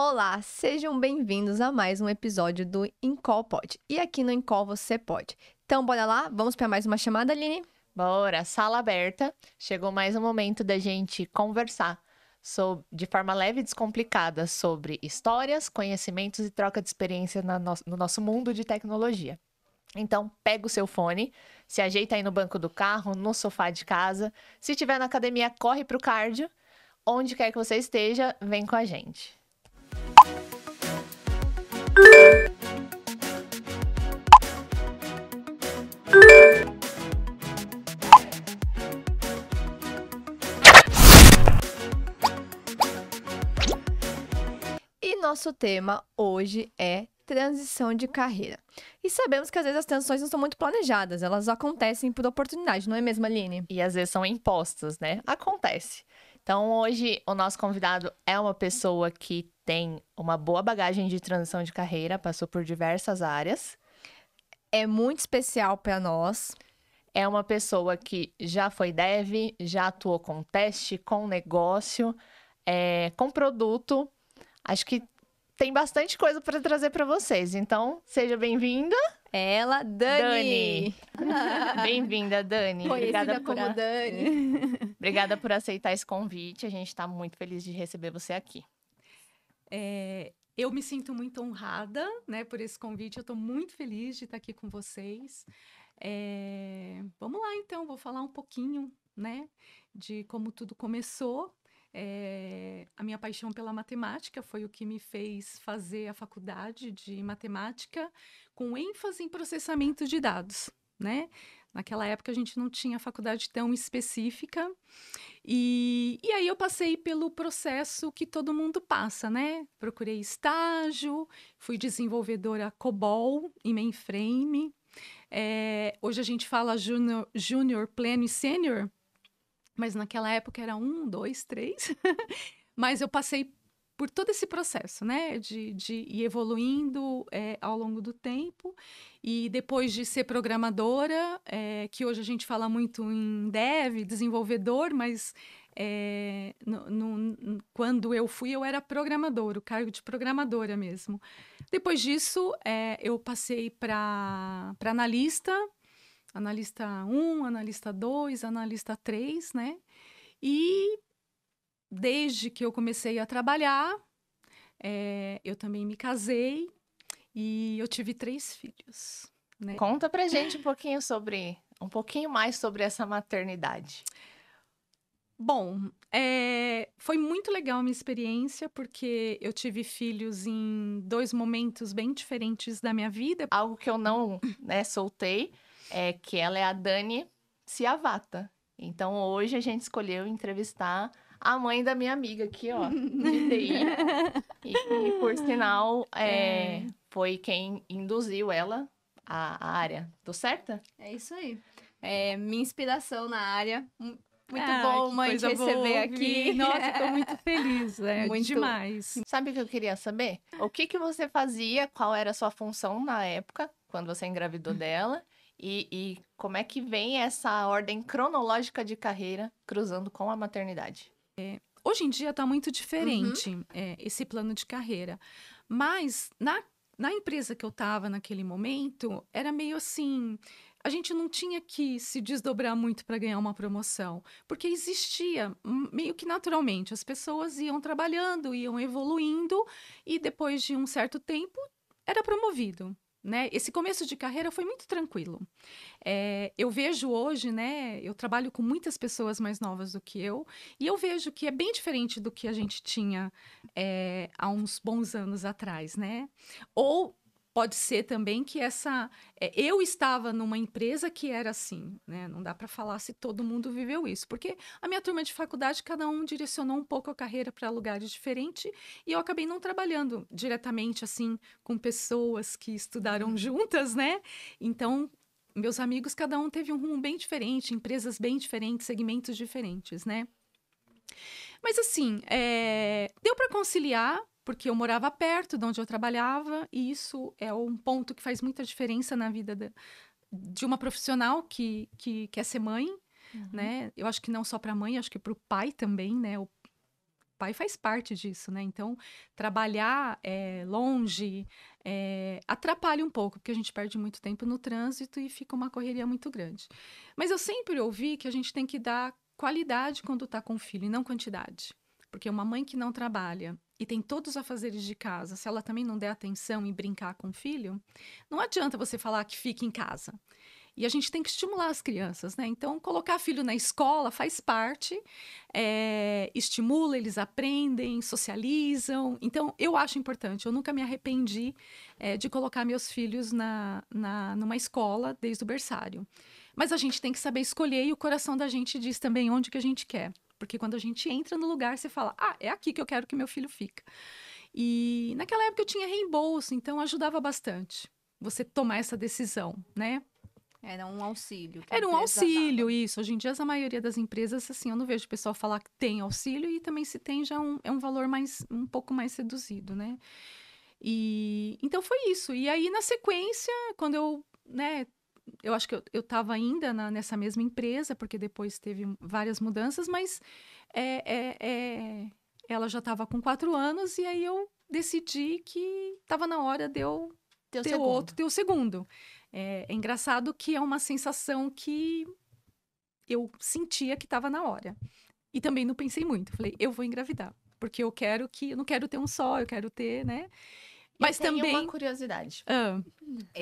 Olá, sejam bem-vindos a mais um episódio do Incol Pode. E aqui no Incol você pode. Então, bora lá? Vamos para mais uma chamada, Aline? Bora, sala aberta. Chegou mais um momento da gente conversar de forma leve e descomplicada sobre histórias, conhecimentos e troca de experiência no nosso mundo de tecnologia. Então, pega o seu fone, se ajeita aí no banco do carro, no sofá de casa. Se estiver na academia, corre pro cardio. Onde quer que você esteja, vem com a gente. E nosso tema hoje é transição de carreira. E sabemos que às vezes as transições não são muito planejadas, elas acontecem por oportunidade, não é mesmo, Aline? E às vezes são impostas, né? Acontece. Então, hoje, o nosso convidado é uma pessoa que tem uma boa bagagem de transição de carreira, passou por diversas áreas. É muito especial para nós. É uma pessoa que já foi dev, já atuou com teste, com negócio, com produto. Acho que tem bastante coisa para trazer para vocês. Então, seja bem-vinda, Ela, Dani! Bem-vinda, Dani. Conhecida como Dani. Obrigada por aceitar esse convite. A gente está muito feliz de receber você aqui. Eu me sinto muito honrada, né, por esse convite. Eu estou muito feliz de estar aqui com vocês. Vamos lá, então. Vou falar um pouquinho, né, de como tudo começou. A minha paixão pela matemática foi o que me fez fazer a faculdade de matemática com ênfase em processamento de dados, né? Naquela época a gente não tinha faculdade tão específica e aí eu passei pelo processo que todo mundo passa, né? Procurei estágio, fui desenvolvedora COBOL e mainframe. Hoje a gente fala júnior, pleno e sênior, mas naquela época era 1, 2, 3. Mas eu passei por todo esse processo, né, de ir evoluindo ao longo do tempo. E depois de ser programadora, que hoje a gente fala muito em dev, desenvolvedor, mas quando eu fui, eu era programadora, o cargo de programadora mesmo. Depois disso, eu passei para analista 1, analista 2, analista 3, né? E desde que eu comecei a trabalhar, eu também me casei e eu tive 3 filhos, né? Conta pra gente um pouquinho mais sobre essa maternidade. Bom, foi muito legal a minha experiência, porque eu tive filhos em 2 momentos bem diferentes da minha vida. Algo que eu não, soltei é que ela é a Dani Ciavata. Então, hoje a gente escolheu entrevistar a mãe da minha amiga aqui, ó, de TI. E por sinal, foi quem induziu ela à área. Tô certa? É isso aí. Minha inspiração na área. Muito Ah, bom, que mãe, te coisa receber boa aqui. ouvir. Nossa, tô muito feliz, Muito. demais. Sabe o que eu queria saber? O que você fazia? Qual era a sua função na época, quando você engravidou dela? E como é que vem essa ordem cronológica de carreira cruzando com a maternidade? Hoje em dia está muito diferente esse plano de carreira. Mas na empresa que eu estava naquele momento, era meio assim... A gente não tinha que se desdobrar muito para ganhar uma promoção, porque existia meio que naturalmente. As pessoas iam trabalhando, iam evoluindo e depois de um certo tempo era promovido. Né? Esse começo de carreira foi muito tranquilo. Eu vejo hoje, né? Eu trabalho com muitas pessoas mais novas do que eu, e eu vejo que é bem diferente do que a gente tinha há uns bons anos atrás, né? Ou pode ser também que eu estava numa empresa que era assim, né? Não dá para falar se todo mundo viveu isso, porque a minha turma de faculdade, cada um direcionou um pouco a carreira para lugares diferentes, e eu acabei não trabalhando diretamente assim com pessoas que estudaram juntas, né? Então, meus amigos, cada um teve um rumo bem diferente, empresas bem diferentes, segmentos diferentes, né? Mas assim, deu para conciliar, porque eu morava perto de onde eu trabalhava, e isso é um ponto que faz muita diferença na vida de uma profissional que quer ser mãe, né? Eu acho que não só para a mãe, acho que para o pai também, né? pai faz parte disso, né? Então, trabalhar longe atrapalha um pouco, porque a gente perde muito tempo no trânsito e fica uma correria muito grande. Mas eu sempre ouvi que a gente tem que dar qualidade quando está com o filho e não quantidade. Porque uma mãe que não trabalha e tem todos os afazeres de casa, se ela também não der atenção e brincar com o filho, não adianta você falar que fica em casa. E a gente tem que estimular as crianças, né? Então, colocar filho na escola faz parte, estimula, eles aprendem, socializam. Então, eu acho importante. Eu nunca me arrependi de colocar meus filhos numa escola desde o berçário. Mas a gente tem que saber escolher e o coração da gente diz também onde que a gente quer. Porque quando a gente entra no lugar, você fala, é aqui que eu quero que meu filho fique. E naquela época eu tinha reembolso, então ajudava bastante você tomar essa decisão, né? Era um auxílio. Era um auxílio, isso. Hoje em dia, a maioria das empresas, assim, eu não vejo o pessoal falar que tem auxílio e também se tem já é um valor um pouco mais reduzido, né? E então foi isso. E aí, na sequência, quando eu, né, eu acho que eu estava ainda nessa mesma empresa, porque depois teve várias mudanças, mas ela já estava com 4 anos e aí eu decidi que estava na hora de eu ter o segundo. É engraçado que é uma sensação que eu sentia que estava na hora. E também não pensei muito. Falei, eu vou engravidar. Porque eu não quero ter um só, eu quero ter, né? Mas eu tenho também uma curiosidade.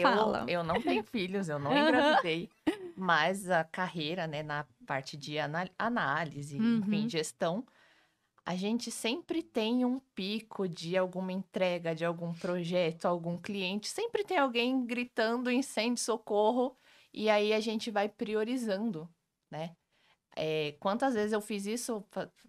Fala. Eu não tenho filhos, eu não engravidei. Mas a carreira, né, na parte de análise, enfim, gestão, a gente sempre tem um pico de alguma entrega, de algum projeto, algum cliente. Sempre tem alguém gritando incêndio, socorro. E aí a gente vai priorizando, né? Quantas vezes eu fiz isso,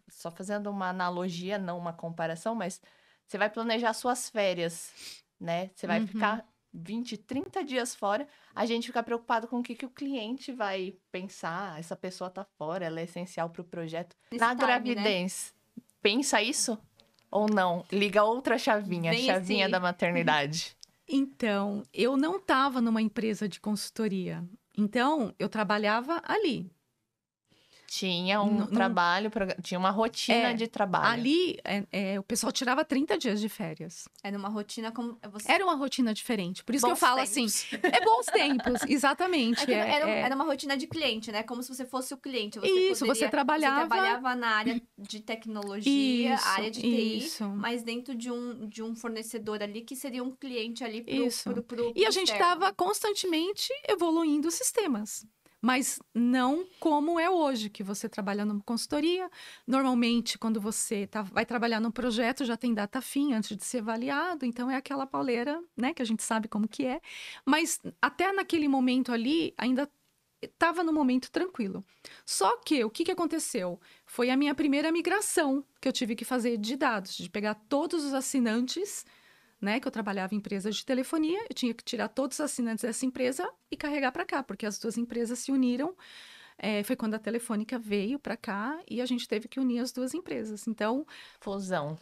só fazendo uma analogia, não uma comparação, mas você vai planejar suas férias, né? Você vai ficar 20, 30 dias fora, a gente fica preocupado com o que o cliente vai pensar. Essa pessoa tá fora, ela é essencial para o projeto. Na gravidez, né? Pensa isso ou não? Liga outra chavinha, chavinha da maternidade. Então, eu não estava numa empresa de consultoria. Então, eu trabalhava ali. Tinha um trabalho, tinha uma rotina de trabalho. Ali, o pessoal tirava 30 dias de férias. Era uma rotina como... Era uma rotina diferente. Por isso bons que eu falo tempos. assim... bons tempos, exatamente. Era uma rotina de cliente, né? Como se você fosse o cliente. Você trabalhava... Você trabalhava na área de tecnologia, área de TI, mas dentro de um fornecedor ali, que seria um cliente ali pro E a gente estava constantemente evoluindo os sistemas. Mas não como é hoje, que você trabalha numa consultoria. Normalmente, quando você vai trabalhar num projeto, já tem data fim antes de ser avaliado. Então, é aquela pauleira, né? Que a gente sabe como que é. Mas até naquele momento ali, ainda estava no momento tranquilo. Só que, o que aconteceu? Foi a minha primeira migração que eu tive que fazer de dados. De pegar todos os assinantes... né, que eu trabalhava em empresas de telefonia, eu tinha que tirar todos os assinantes dessa empresa e carregar para cá, porque as duas empresas se uniram. Foi quando a Telefônica veio para cá e a gente teve que unir as duas empresas. Então, fusão,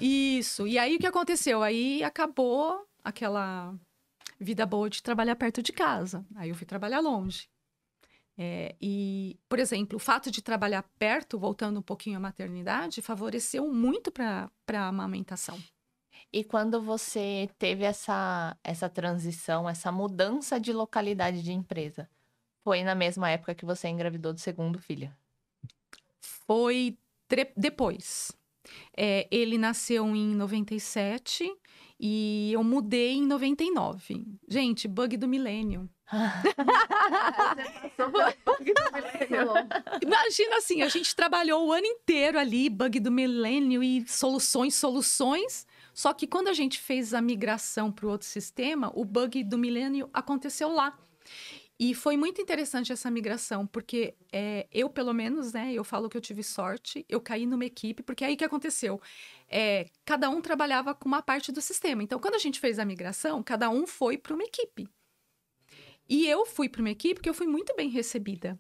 isso. E aí o que aconteceu? Aí acabou aquela vida boa de trabalhar perto de casa. Aí eu fui trabalhar longe. E, por exemplo, o fato de trabalhar perto, voltando um pouquinho à maternidade, favoreceu muito para a amamentação. E quando você teve essa transição, essa mudança de localidade de empresa, foi na mesma época que você engravidou do segundo filho? Foi depois. Ele nasceu em 97 e eu mudei em 99. Gente, bug do milênio. Imagina assim, a gente trabalhou o ano inteiro ali, bug do milênio e soluções. Só que quando a gente fez a migração para o outro sistema, o bug do milênio aconteceu lá. E foi muito interessante essa migração, porque eu, pelo menos, né, eu falo que eu tive sorte, eu caí numa equipe, porque aí que aconteceu? Cada um trabalhava com uma parte do sistema. Então, quando a gente fez a migração, cada um foi para uma equipe. E eu fui para uma equipe porque eu fui muito bem recebida.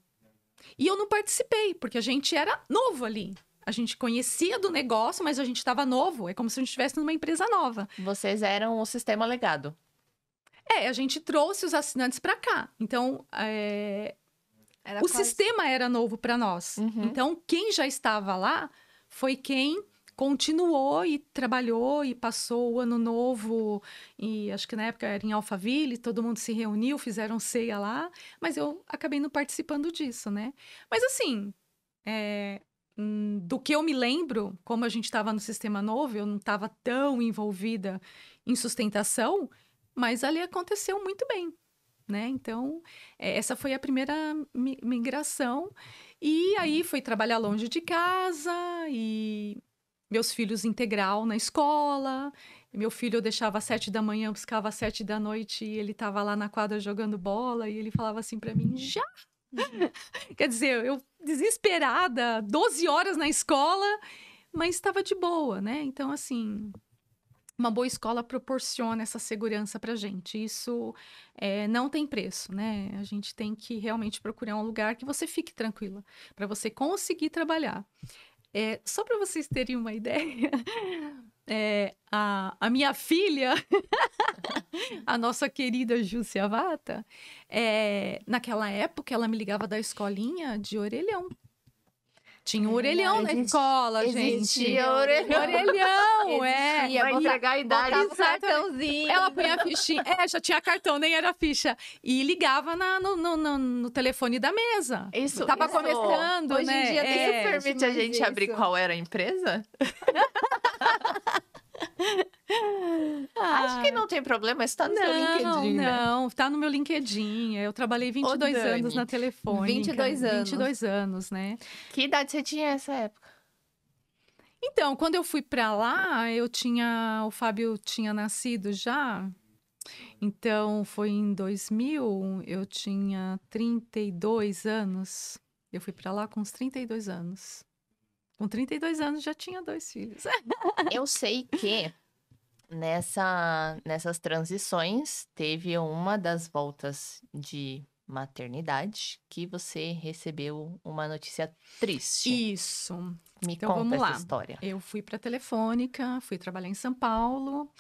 E eu não participei, porque a gente era novo ali. A gente conhecia do negócio, mas a gente estava novo. É como se a gente estivesse numa empresa nova. Vocês eram o sistema legado. A gente trouxe os assinantes para cá. Então, sistema era novo para nós. Então, quem já estava lá foi quem continuou e trabalhou e passou o ano novo, e acho que na época era em Alphaville, todo mundo se reuniu, fizeram ceia lá, mas eu acabei não participando disso, né? Mas assim, do que eu me lembro, como a gente estava no Sistema Novo, eu não estava tão envolvida em sustentação, mas ali aconteceu muito bem, né? Então, essa foi a primeira migração, e aí fui trabalhar longe de casa, e meus filhos integral na escola. Meu filho eu deixava às 7 da manhã, buscava às 7 da noite, e ele estava lá na quadra jogando bola, e ele falava assim para mim, já? Quer dizer, eu desesperada, 12 horas na escola, mas estava de boa, né? Então, assim, uma boa escola proporciona essa segurança pra gente. Isso não tem preço, né? A gente tem que realmente procurar um lugar que você fique tranquila, para você conseguir trabalhar. Só para vocês terem uma ideia, a minha filha, a nossa querida Júcia Vata, naquela época ela me ligava da escolinha de orelhão. Tinha um orelhão na escola, gente. Existia orelhão. Orelhão, Vai entregar a idade. Botava o cartãozinho. Ela punha a fichinha. Já tinha cartão, nem era ficha. E ligava no telefone da mesa. Isso. Tava começando, Hoje né? em dia tem Isso permite a gente abrir qual era a empresa? Acho que não tem problema, está no seu LinkedIn, né? Não, tá no meu LinkedIn. Eu trabalhei 22 anos na Telefônica. 22 anos. 22 anos, né? Que idade você tinha nessa época? Então, quando eu fui pra lá, o Fábio tinha nascido já. Então, foi em 2000, eu tinha 32 anos. Eu fui pra lá com uns 32 anos. Com 32 anos já tinha 2 filhos. Eu sei que nessas transições teve uma das voltas de maternidade que você recebeu uma notícia triste. Isso. Me Então, conta vamos essa lá. história. Eu fui para a Telefônica, fui trabalhar em São Paulo,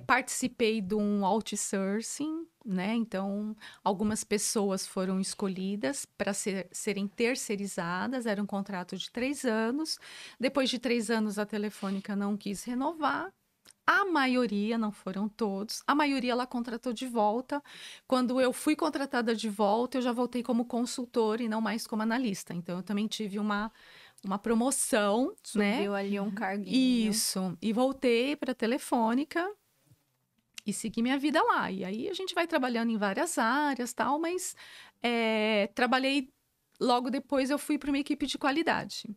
participei de um outsourcing, né? Então, algumas pessoas foram escolhidas para serem terceirizadas, era um contrato de 3 anos. Depois de 3 anos, a Telefônica não quis renovar. A maioria, não foram todos, a maioria ela contratou de volta. Quando eu fui contratada de volta, eu já voltei como consultora e não mais como analista. Então, eu também tive uma promoção, né? Subiu ali um carguinho. Isso. E voltei para a Telefônica e segui minha vida lá. E aí a gente vai trabalhando em várias áreas, tal, mas trabalhei logo depois eu fui para uma equipe de qualidade.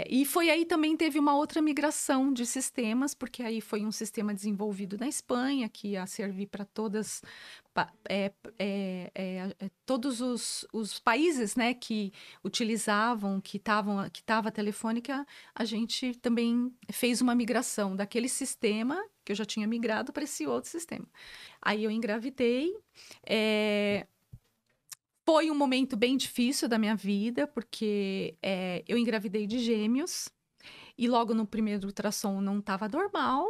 E foi aí também teve uma outra migração de sistemas, porque aí foi um sistema desenvolvido na Espanha, que ia servir para todos os países, né, que utilizavam, que estava a Telefônica. A gente também fez uma migração daquele sistema, que eu já tinha migrado, para esse outro sistema. Aí eu engravidei. Foi um momento bem difícil da minha vida, porque eu engravidei de gêmeos e logo no primeiro ultrassom não estava normal,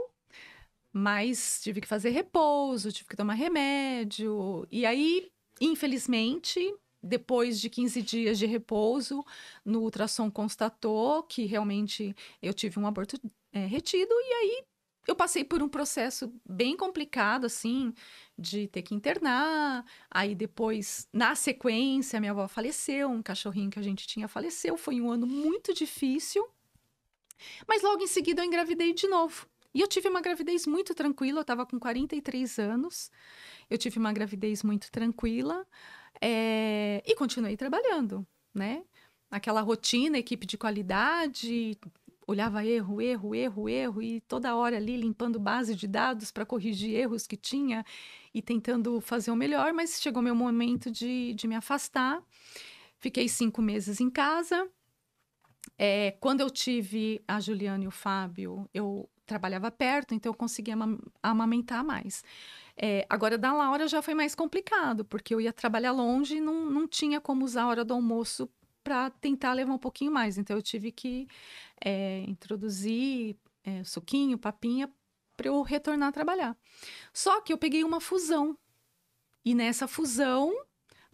mas tive que fazer repouso, tive que tomar remédio. E aí, infelizmente, depois de 15 dias de repouso, no ultrassom constatou que realmente eu tive um aborto retido, e aí eu passei por um processo bem complicado, assim, de ter que internar. Aí depois, na sequência, minha avó faleceu, um cachorrinho que a gente tinha faleceu. Foi um ano muito difícil. Mas logo em seguida eu engravidei de novo. E eu tive uma gravidez muito tranquila, eu estava com 43 anos. Eu tive uma gravidez muito tranquila e continuei trabalhando, né? Aquela rotina, equipe de qualidade, olhava erro, e toda hora ali limpando base de dados para corrigir erros que tinha e tentando fazer o melhor, mas chegou meu momento de me afastar. Fiquei 5 meses em casa. Quando eu tive a Juliana e o Fábio, eu trabalhava perto, então eu conseguia amamentar mais. Agora, da Laura já foi mais complicado, porque eu ia trabalhar longe e não tinha como usar a hora do almoço para tentar levar um pouquinho mais. Então, eu tive que introduzir suquinho, papinha, para eu retornar a trabalhar. Só que eu peguei uma fusão. E nessa fusão,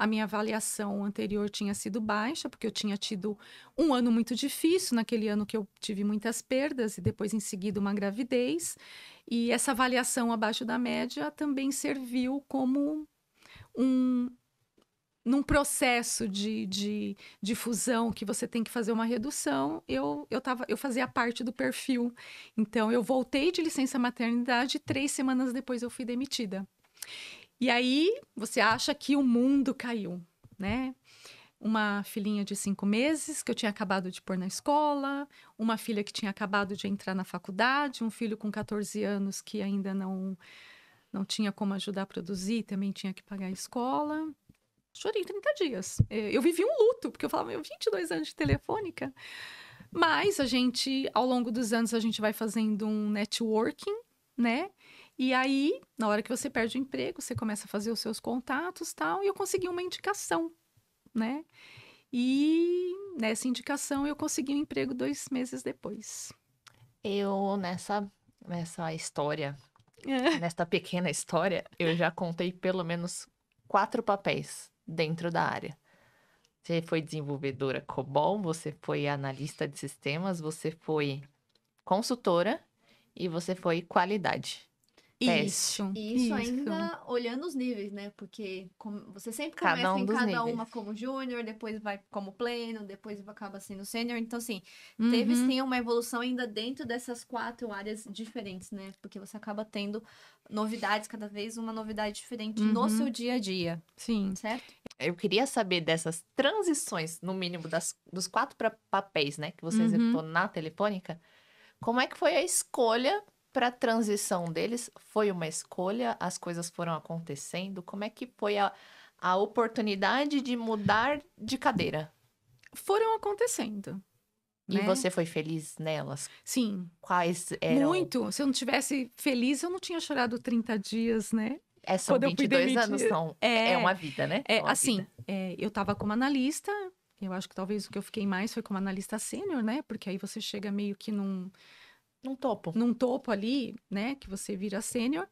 A minha avaliação anterior tinha sido baixa, porque eu tinha tido um ano muito difícil, naquele ano que eu tive muitas perdas, e depois, em seguida, uma gravidez. E essa avaliação abaixo da média também serviu como num processo de fusão que você tem que fazer uma redução, eu fazia parte do perfil. Então, eu voltei de licença maternidade e 3 semanas depois eu fui demitida. E aí, você acha que o mundo caiu, né? Uma filhinha de 5 meses que eu tinha acabado de pôr na escola, uma filha que tinha acabado de entrar na faculdade, um filho com 14 anos que ainda não tinha como ajudar a produzir, também tinha que pagar a escola. Chorei 30 dias. Eu vivi um luto, porque eu falava, 22 anos de telefônica. Mas ao longo dos anos, a gente vai fazendo um networking, né? E aí, na hora que você perde o emprego, você começa a fazer os seus contatos e tal. E eu consegui uma indicação, né? E nessa indicação, eu consegui um emprego 2 meses depois. Eu, nessa história, nesta pequena história, eu já contei pelo menos 4 papéis dentro da área. Você foi desenvolvedora COBOL, você foi analista de sistemas, você foi consultora e você foi qualidade. Teste. E isso ainda olhando os níveis, né? Porque você sempre começa Cada um em dos cada níveis. uma como júnior, depois vai como pleno, depois acaba sendo sênior. Então, assim, teve sim uma evolução ainda dentro dessas 4 áreas diferentes, né? Porque você acaba tendo novidades, cada vez uma novidade diferente no seu dia a dia. Sim. Certo? Eu queria saber dessas transições, no mínimo, dos 4 papéis, né, que você executou na Telefônica. Como é que foi a escolha para a transição deles? Foi uma escolha? As coisas foram acontecendo? Como é que foi a oportunidade de mudar de cadeira? Foram acontecendo. E né? você foi feliz nelas? Sim. Quais eram? Muito. Se eu não tivesse feliz, eu não tinha chorado 30 dias, né? São Quando eu fui 22 anos, demitida. são... É uma vida, né? É uma assim, vida. eu estava como analista. Eu acho que talvez o que eu fiquei mais foi como analista sênior, né? Porque aí você chega meio que num topo ali, né? Que você vira sênior.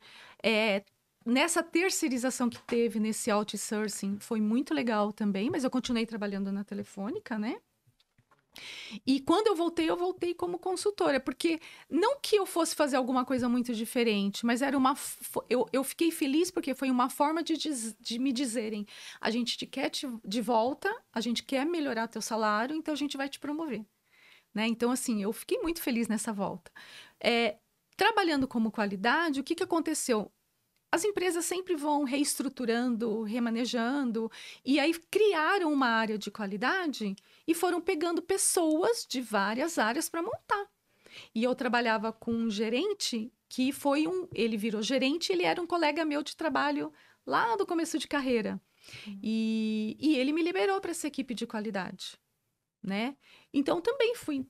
Nessa terceirização que teve nesse outsourcing, foi muito legal também, mas eu continuei trabalhando na Telefônica, né? E quando eu voltei como consultora, porque não que eu fosse fazer alguma coisa muito diferente, mas era eu fiquei feliz porque foi uma forma de me dizerem: a gente te quer de volta, a gente quer melhorar teu salário, então a gente vai te promover. Né? Então, assim, eu fiquei muito feliz nessa volta. Trabalhando como qualidade, o que aconteceu? As empresas sempre vão reestruturando, remanejando, e aí criaram uma área de qualidade e foram pegando pessoas de várias áreas para montar. E eu trabalhava com um gerente que ele virou gerente, ele era um colega meu de trabalho lá do começo de carreira. E ele me liberou para essa equipe de qualidade. Né? Então, também fui,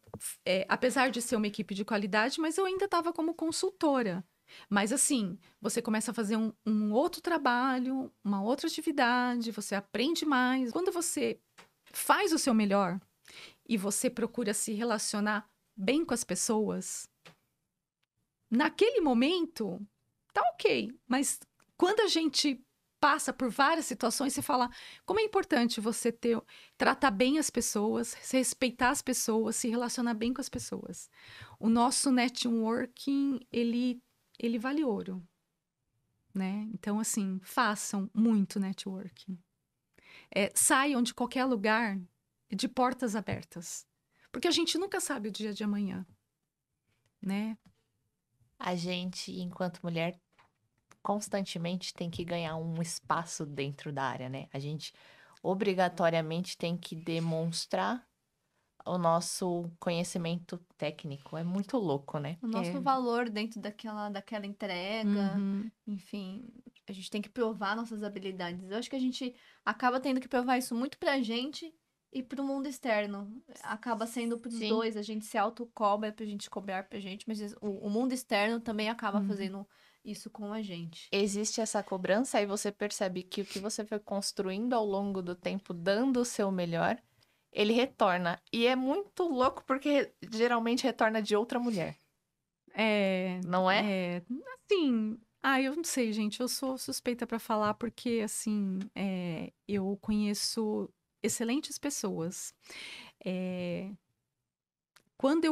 apesar de ser uma equipe de qualidade, mas eu ainda estava como consultora. Mas, assim, você começa a fazer um outro trabalho, uma outra atividade, você aprende mais. Quando você faz o seu melhor e você procura se relacionar bem com as pessoas, naquele momento, tá ok. Mas quando a gente passa por várias situações, você fala como é importante você tratar bem as pessoas, respeitar as pessoas, se relacionar bem com as pessoas. O nosso networking, ele vale ouro, né? Então, assim, façam muito networking. Saiam de qualquer lugar de portas abertas. Porque a gente nunca sabe o dia de amanhã, né? A gente, enquanto mulher, constantemente tem que ganhar um espaço dentro da área, né? A gente obrigatoriamente tem que demonstrar o nosso conhecimento técnico. É muito louco, né? O nosso valor dentro daquela entrega, enfim, a gente tem que provar nossas habilidades. Eu acho que a gente acaba tendo que provar isso muito pra gente e pro mundo externo. Acaba sendo pros dois, a gente se autocobra pra gente cobrar pra gente, mas o mundo externo também acaba fazendo isso com a gente. Existe essa cobrança e você percebe que o que você foi construindo ao longo do tempo, dando o seu melhor, ele retorna. E é muito louco porque geralmente retorna de outra mulher. Não é? É, assim, Eu não sei, gente. Eu sou suspeita para falar porque, assim, eu conheço excelentes pessoas. Quando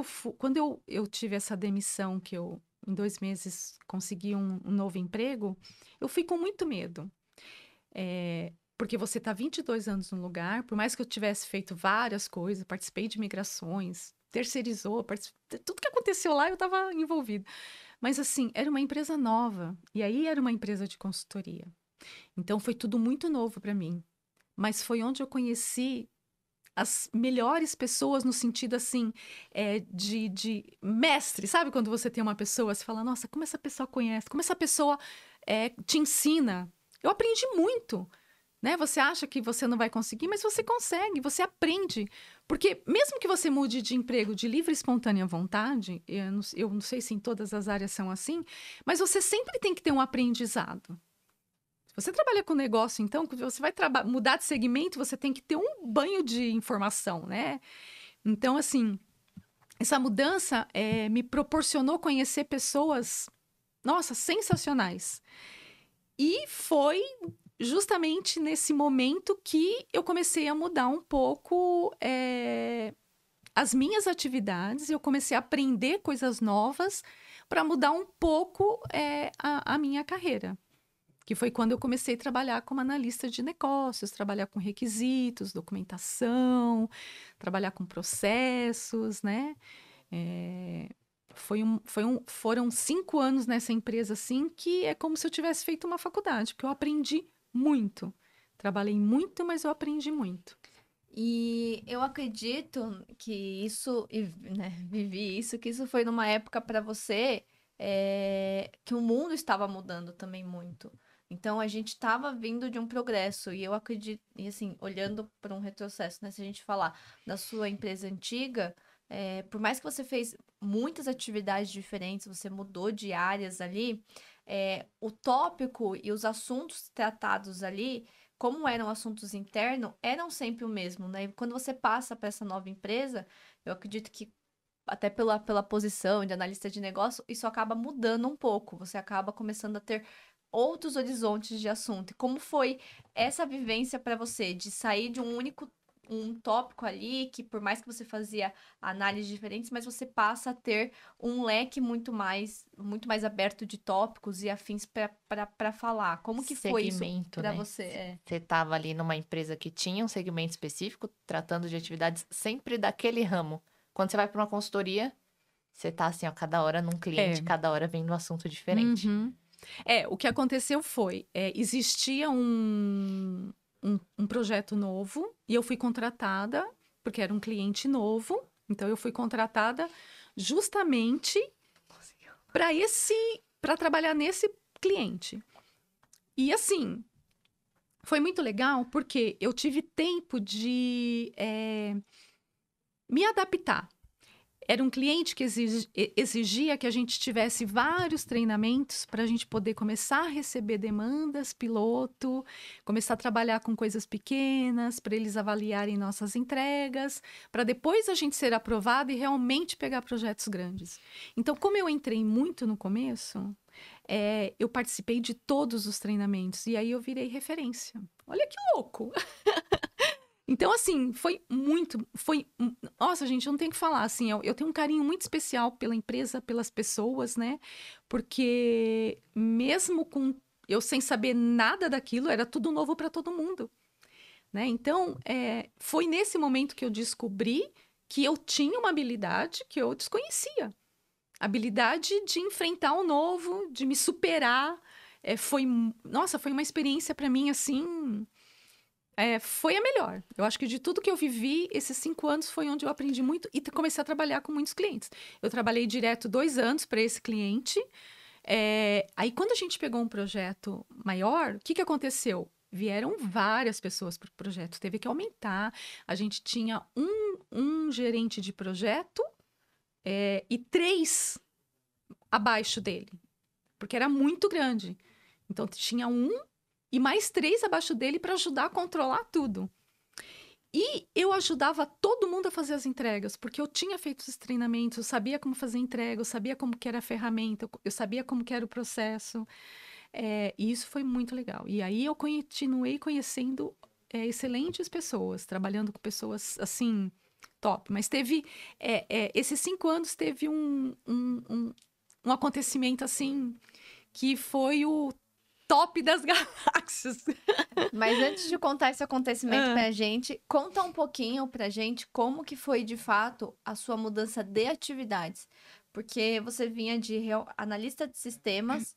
eu tive essa demissão, que eu, em 2 meses, consegui um novo emprego, eu fui com muito medo. Porque você está 22 anos no lugar, por mais que eu tivesse feito várias coisas, participei de migrações, terceirizou, tudo que aconteceu lá eu estava envolvida. Mas, assim, era uma empresa nova, e aí era uma empresa de consultoria. Então, foi tudo muito novo para mim. Mas foi onde eu conheci as melhores pessoas no sentido, assim, de mestre. Sabe quando você tem uma pessoa, você fala, nossa, como essa pessoa conhece, como essa pessoa te ensina. Eu aprendi muito, né? Você acha que você não vai conseguir, mas você consegue, você aprende. Porque mesmo que você mude de emprego de livre e espontânea vontade, eu não sei se em todas as áreas são assim, mas você sempre tem que ter um aprendizado. Você trabalha com negócio, então, você vai mudar de segmento, você tem que ter um banho de informação, né? Então, assim, essa mudança me proporcionou conhecer pessoas, nossa, sensacionais. E foi justamente nesse momento que eu comecei a mudar um pouco as minhas atividades, eu comecei a aprender coisas novas para mudar um pouco a minha carreira. Que foi quando eu comecei a trabalhar como analista de negócios, trabalhar com requisitos, documentação, trabalhar com processos, né? Foram 5 anos nessa empresa, assim, que é como se eu tivesse feito uma faculdade, porque eu aprendi muito. Trabalhei muito, mas eu aprendi muito. E eu acredito que isso, né, vivi isso, que isso foi numa época para você que o mundo estava mudando também muito. Então a gente estava vindo de um progresso e eu acredito, e assim, olhando para um retrocesso, né? Se a gente falar da sua empresa antiga, por mais que você fez muitas atividades diferentes, você mudou de áreas ali, o tópico e os assuntos tratados ali como eram assuntos internos, eram sempre o mesmo, né? E quando você passa para essa nova empresa, eu acredito que até pela posição de analista de negócio, isso acaba mudando um pouco. Você acaba começando a ter outros horizontes de assunto. E como foi essa vivência para você de sair de um tópico ali, que por mais que você fazia análises diferentes, mas você passa a ter um leque muito mais aberto de tópicos e afins para falar. Como que foi isso Segmento, para né? você? Você estava ali numa empresa que tinha um segmento específico, tratando de atividades sempre daquele ramo. Quando você vai para uma consultoria, você tá assim, ó, cada hora num cliente, cada hora vem um assunto diferente. Uhum. O que aconteceu foi, existia um projeto novo e eu fui contratada, porque era um cliente novo, então eu fui contratada justamente para trabalhar nesse cliente. E assim, foi muito legal porque eu tive tempo de me adaptar. Era um cliente que exigia que a gente tivesse vários treinamentos para a gente poder começar a receber demandas piloto, começar a trabalhar com coisas pequenas, para eles avaliarem nossas entregas, para depois a gente ser aprovado e realmente pegar projetos grandes. Então, como eu entrei muito no começo, eu participei de todos os treinamentos e aí eu virei referência. Olha que louco! Então, assim, nossa, gente, eu não tenho que falar, assim, eu tenho um carinho muito especial pela empresa, pelas pessoas, né? Porque mesmo com eu sem saber nada daquilo, era tudo novo para todo mundo, né? Então, foi nesse momento que eu descobri que eu tinha uma habilidade que eu desconhecia. Habilidade de enfrentar o novo, de me superar. Nossa, foi uma experiência para mim, assim... foi a melhor. Eu acho que de tudo que eu vivi, esses 5 anos foi onde eu aprendi muito e comecei a trabalhar com muitos clientes. Eu trabalhei direto 2 anos para esse cliente. Aí, quando a gente pegou um projeto maior, o que aconteceu? Vieram várias pessoas para o projeto, teve que aumentar. A gente tinha um gerente de projeto e 3 abaixo dele, porque era muito grande. Então, tinha um e mais 3 abaixo dele para ajudar a controlar tudo. E eu ajudava todo mundo a fazer as entregas, porque eu tinha feito esses treinamentos, eu sabia como fazer entrega, eu sabia como que era a ferramenta, eu sabia como que era o processo. E isso foi muito legal. E aí eu continuei conhecendo excelentes pessoas, trabalhando com pessoas, assim, top. Mas teve, esses 5 anos teve um acontecimento, assim, que foi o top das galáxias. Mas antes de contar esse acontecimento pra gente, conta um pouquinho pra gente como que foi, de fato, a sua mudança de atividades. Porque você vinha de analista de sistemas,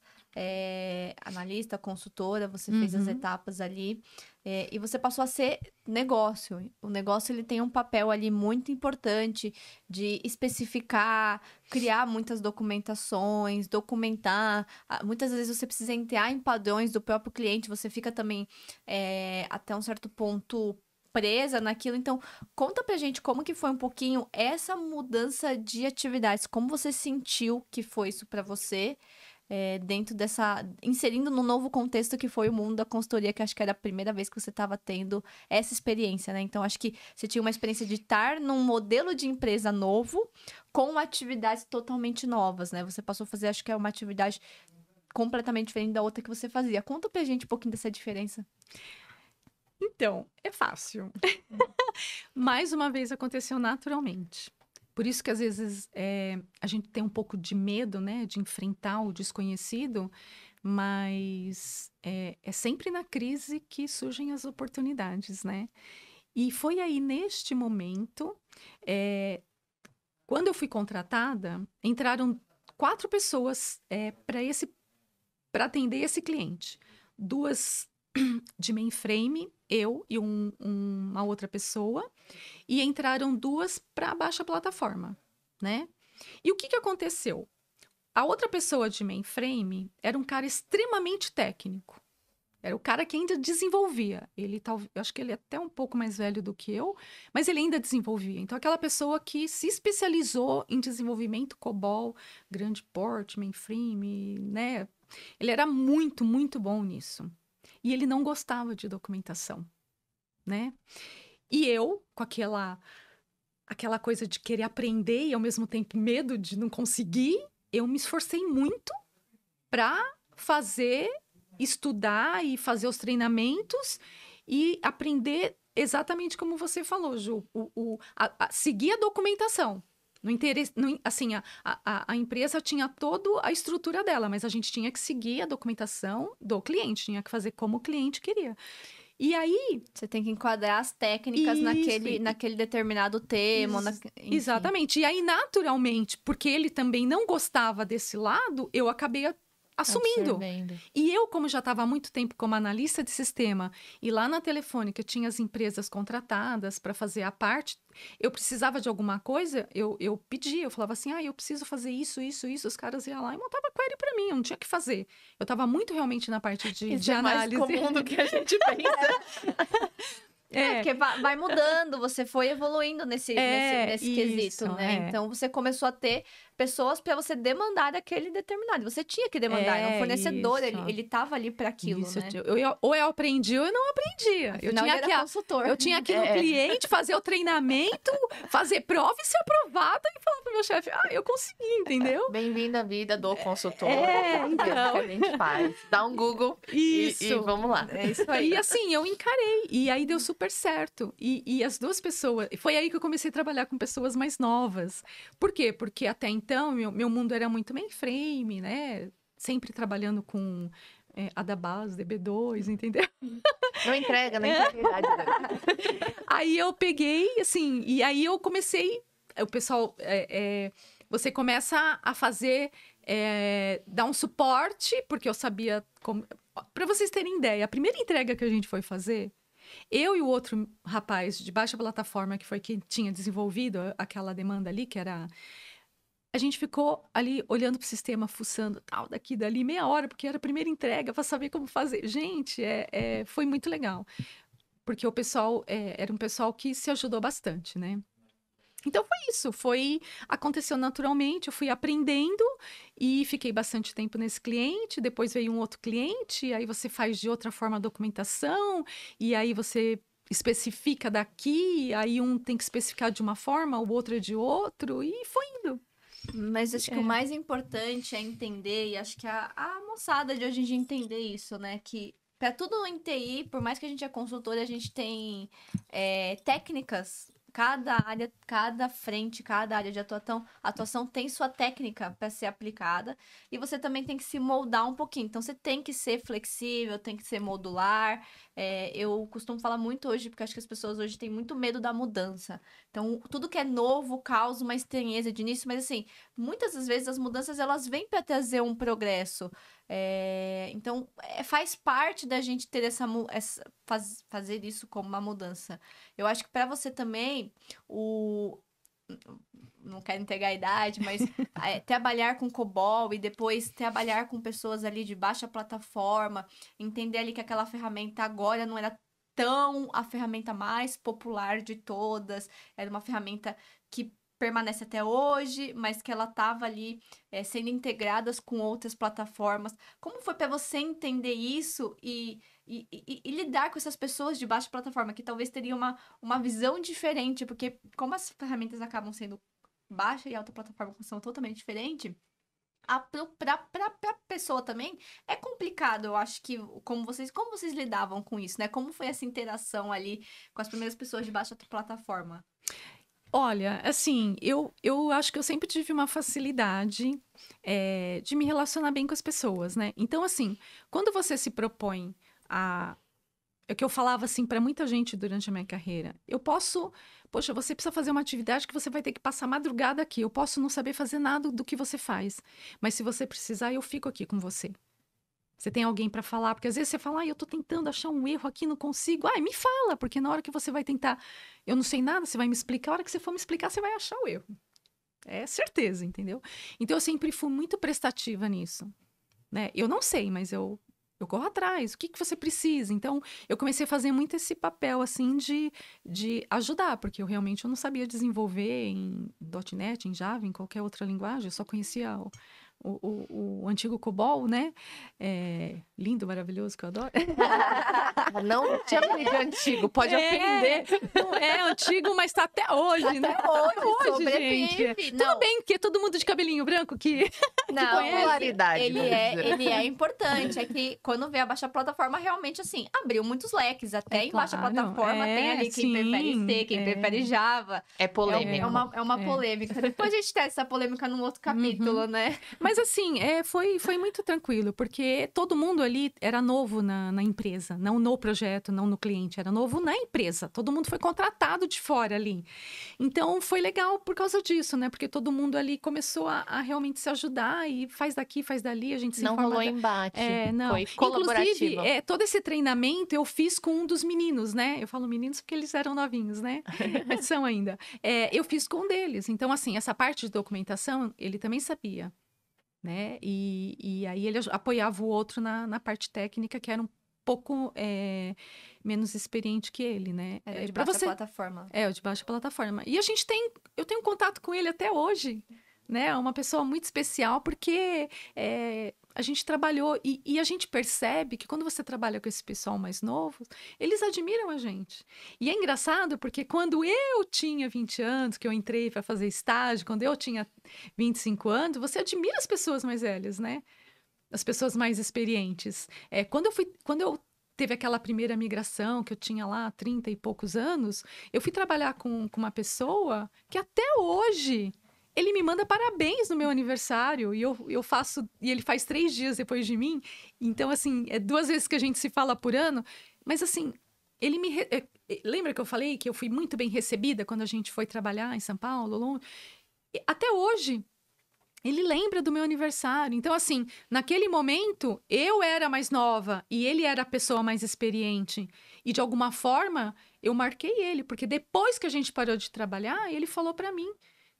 analista, consultora, você fez as etapas ali, e você passou a ser negócio. O negócio, ele tem um papel ali muito importante de especificar, criar muitas documentações, documentar. Muitas vezes você precisa entrar em padrões do próprio cliente, você fica também, até um certo ponto, presa naquilo. Então, conta pra gente como que foi um pouquinho essa mudança de atividades, como você sentiu que foi isso pra você, dentro dessa, inserindo no novo contexto que foi o mundo da consultoria, que acho que era a primeira vez que você estava tendo essa experiência, né? Então, acho que você tinha uma experiência de estar num modelo de empresa novo, com atividades totalmente novas, né? Você passou a fazer, acho que é uma atividade completamente diferente da outra que você fazia. Conta pra gente um pouquinho dessa diferença. Então, é fácil. Mais uma vez aconteceu naturalmente. Por isso que às vezes a gente tem um pouco de medo, né, de enfrentar o desconhecido, mas é sempre na crise que surgem as oportunidades, né? E foi aí neste momento, quando eu fui contratada, entraram 4 pessoas para atender esse cliente. 2 de mainframe, eu e uma outra pessoa, e entraram 2 para baixa plataforma, né? E o que aconteceu? A outra pessoa de mainframe era um cara extremamente técnico. Era o cara que ainda desenvolvia. Eu acho que ele é até um pouco mais velho do que eu, mas ele ainda desenvolvia. Então, aquela pessoa que se especializou em desenvolvimento COBOL, grande porte, mainframe, né? Ele era muito, muito bom nisso. E ele não gostava de documentação, né? E eu, com aquela coisa de querer aprender e, ao mesmo tempo, medo de não conseguir, eu me esforcei muito para estudar e fazer os treinamentos e aprender exatamente como você falou, Ju, seguir a documentação. Assim, a empresa tinha toda a estrutura dela, mas a gente tinha que seguir a documentação do cliente, tinha que fazer como o cliente queria. E aí... Você tem que enquadrar as técnicas naquele determinado tema. Exatamente. E aí, naturalmente, porque ele também não gostava desse lado, eu acabei assumindo. E eu, como já estava há muito tempo como analista de sistema, e lá na Telefônica tinha as empresas contratadas para fazer a parte, eu precisava de alguma coisa, eu pedia, eu falava assim, eu preciso fazer isso, os caras iam lá e montavam query para mim, eu não tinha o que fazer. Eu estava muito realmente na parte de análise. Mais comum do que a gente pensa. Porque vai mudando, você foi evoluindo nesse quesito, né? Então, você começou a ter pessoas para você demandar aquele determinado. Você tinha que demandar, era um fornecedor, ele estava ali para aquilo, né? Ou eu aprendi ou eu não aprendia. Afinal, eu tinha consultor. Eu tinha que ir no cliente, fazer o treinamento, fazer prova e ser aprovada e falar pro meu chefe, eu consegui, entendeu? Bem-vindo à vida do consultor. Então. É o que a gente faz. Dá um Google e vamos lá. É isso aí. E assim, eu encarei. E aí deu super certo. E as 2 pessoas... Foi aí que eu comecei a trabalhar com pessoas mais novas. Por quê? Porque até então, meu mundo era muito mainframe, né? Sempre trabalhando com Adabase, DB2, entendeu? Não entrega, nem integridade. Aí eu peguei, assim... E aí eu comecei... O pessoal... você começa a fazer... dar um suporte, porque eu sabia como... Para vocês terem ideia, a primeira entrega que a gente foi fazer... Eu e o outro rapaz de baixa plataforma, que foi quem tinha desenvolvido aquela demanda ali, que era... A gente ficou ali olhando pro sistema, fuçando, tal, daqui, dali, meia hora, porque era a primeira entrega para saber como fazer. Gente, foi muito legal. Porque o pessoal, era um pessoal que se ajudou bastante, né? Então, foi isso. Aconteceu naturalmente, eu fui aprendendo e fiquei bastante tempo nesse cliente. Depois veio um outro cliente, aí você faz de outra forma a documentação, e aí você especifica daqui, aí um tem que especificar de uma forma, o outro é de outro, e foi indo. Mas acho que o mais importante é entender, e acho que a moçada de hoje em dia entender isso, né? Que para tudo em TI, por mais que a gente é consultora, a gente tem técnicas. Cada área, cada frente, cada área de atuação tem sua técnica para ser aplicada. E você também tem que se moldar um pouquinho. Então, você tem que ser flexível, tem que ser modular. Eu costumo falar muito hoje, porque acho que as pessoas hoje têm muito medo da mudança. Então, tudo que é novo causa uma estranheza de início, mas assim, muitas das vezes as mudanças elas vêm para trazer um progresso. Então, faz parte da gente ter fazer isso como uma mudança. Eu acho que para você também, não quero entregar a idade, mas trabalhar com COBOL e depois trabalhar com pessoas ali de baixa plataforma, entender ali que aquela ferramenta agora não era tão a ferramenta mais popular de todas, era uma ferramenta que permanece até hoje, mas que ela estava ali sendo integradas com outras plataformas. Como foi para você entender isso e lidar com essas pessoas de baixa plataforma, que talvez teriam uma visão diferente, porque como as ferramentas acabam sendo baixa e alta plataforma são totalmente diferentes, pra pessoa também é complicado. Eu acho que como vocês lidavam com isso, né? Como foi essa interação ali com as primeiras pessoas de baixa plataforma? Olha, assim, eu acho que eu sempre tive uma facilidade de me relacionar bem com as pessoas, né? Então, assim, quando você se propõe é o que eu falava, assim, para muita gente durante a minha carreira. Poxa, você precisa fazer uma atividade que você vai ter que passar madrugada aqui. Eu posso não saber fazer nada do que você faz, mas se você precisar, eu fico aqui com você. Você tem alguém para falar, porque às vezes você fala, eu tô tentando achar um erro aqui, não consigo. Me fala, porque na hora que você vai tentar, eu não sei nada, você vai me explicar, a hora que você for me explicar, você vai achar o erro. É certeza, entendeu? Então, eu sempre fui muito prestativa nisso, né? Eu não sei, mas eu corro atrás. O que você precisa? Então, eu comecei a fazer muito esse papel, assim, de ajudar, porque eu não sabia desenvolver em .NET, em Java, em qualquer outra linguagem, eu só conhecia o antigo COBOL, né? Lindo, maravilhoso, que eu adoro. Não chame de antigo, pode ofender. Não é antigo, mas tá até hoje, né? Até hoje, gente. Tudo bem, porque todo mundo de cabelinho branco que popularidade. Ele é importante. É que quando vê a baixa plataforma, realmente, assim, abriu muitos leques. Até em baixa plataforma tem ali quem prefere C, quem prefere Java. É polêmica. É uma polêmica. Depois a gente testa essa polêmica num outro capítulo, né? Mas assim, foi muito tranquilo, porque todo mundo ali era novo na empresa, não no projeto, não no cliente, era novo na empresa. Todo mundo foi contratado de fora ali. Então, foi legal por causa disso, né? Porque todo mundo ali começou a realmente se ajudar e faz daqui, faz dali, a gente se informa. Não rolou embate, não. foi colaborativo. Inclusive, todo esse treinamento eu fiz com um dos meninos, né? Eu falo meninos porque eles eram novinhos, né? Mas são ainda. Eu fiz com um deles. Então, assim, essa parte de documentação, ele também sabia. Né? E aí ele apoiava o outro na parte técnica, que era um pouco menos experiente que ele, né? Era de baixa plataforma. O de baixa plataforma. E eu tenho contato com ele até hoje, né? É uma pessoa muito especial, porque a gente trabalhou e a gente percebe que quando você trabalha com esse pessoal mais novo, eles admiram a gente. E é engraçado porque quando eu tinha 20 anos, que eu entrei para fazer estágio, quando eu tinha 25 anos, você admira as pessoas mais velhas, né? As pessoas mais experientes. Quando eu teve aquela primeira migração, que eu tinha lá 30 e poucos anos, eu fui trabalhar com uma pessoa que até hoje ele me manda parabéns no meu aniversário e eu faço, e ele faz 3 dias depois de mim. Então, assim, 2 vezes que a gente se fala por ano. Mas, assim, ele lembra que eu falei que eu fui muito bem recebida quando a gente foi trabalhar em São Paulo? Até hoje, ele lembra do meu aniversário. Então, assim, naquele momento, eu era mais nova e ele era a pessoa mais experiente. E, de alguma forma, eu marquei ele, porque depois que a gente parou de trabalhar, ele falou para mim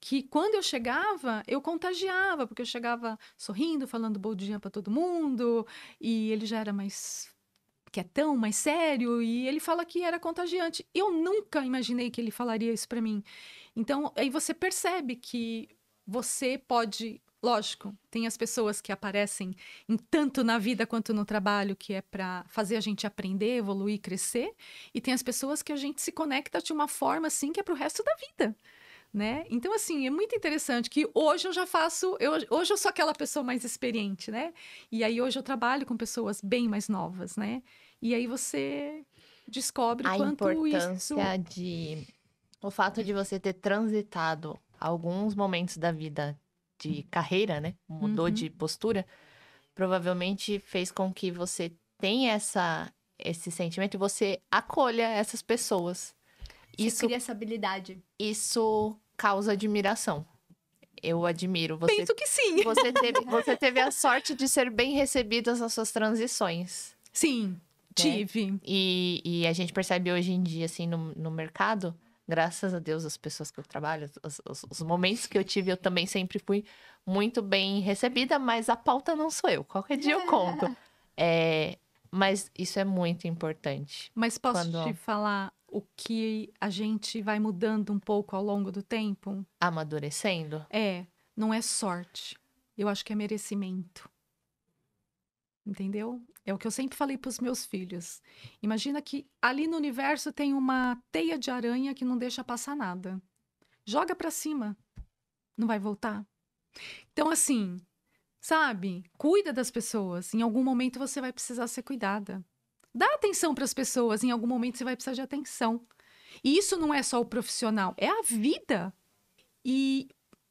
que quando eu chegava, eu contagiava, porque eu chegava sorrindo, falando bom dia para todo mundo, e ele já era mais quietão, mais sério, e ele fala que era contagiante. Eu nunca imaginei que ele falaria isso para mim. Então, aí você percebe que você pode Lógico, tem as pessoas que aparecem tanto na vida quanto no trabalho, que é para fazer a gente aprender, evoluir, crescer. E tem as pessoas que a gente se conecta de uma forma, assim, que é pro resto da vida, né? Então, assim, é muito interessante que hoje eu já faço... hoje eu sou aquela pessoa mais experiente, né? E aí hoje eu trabalho com pessoas bem mais novas, né? E aí você descobre A quanto isso... importância o fato de você ter transitado alguns momentos da vida de carreira, né? Mudou de postura, provavelmente fez com que você tenha esse sentimento e você acolha essas pessoas. Você cria essa habilidade. Isso causa admiração. Eu admiro. Penso que sim. Você teve a sorte de ser bem recebida nas suas transições. Sim, tive. E a gente percebe hoje em dia, assim, no mercado, graças a Deus, as pessoas que eu trabalho, os momentos que eu tive, eu também sempre fui muito bem recebida, mas a pauta não sou eu. Qualquer dia eu conto. Mas isso é muito importante. Mas posso te falar o que a gente vai mudando um pouco ao longo do tempo? Amadurecendo? Não é sorte. Eu acho que é merecimento. Entendeu? É o que eu sempre falei para os meus filhos. Imagina que ali no universo tem uma teia de aranha que não deixa passar nada. Joga para cima. Não vai voltar. Então, assim, sabe? Cuida das pessoas. Em algum momento você vai precisar ser cuidada. Dá atenção para as pessoas. Em algum momento você vai precisar de atenção. E isso não é só o profissional. É a vida. E...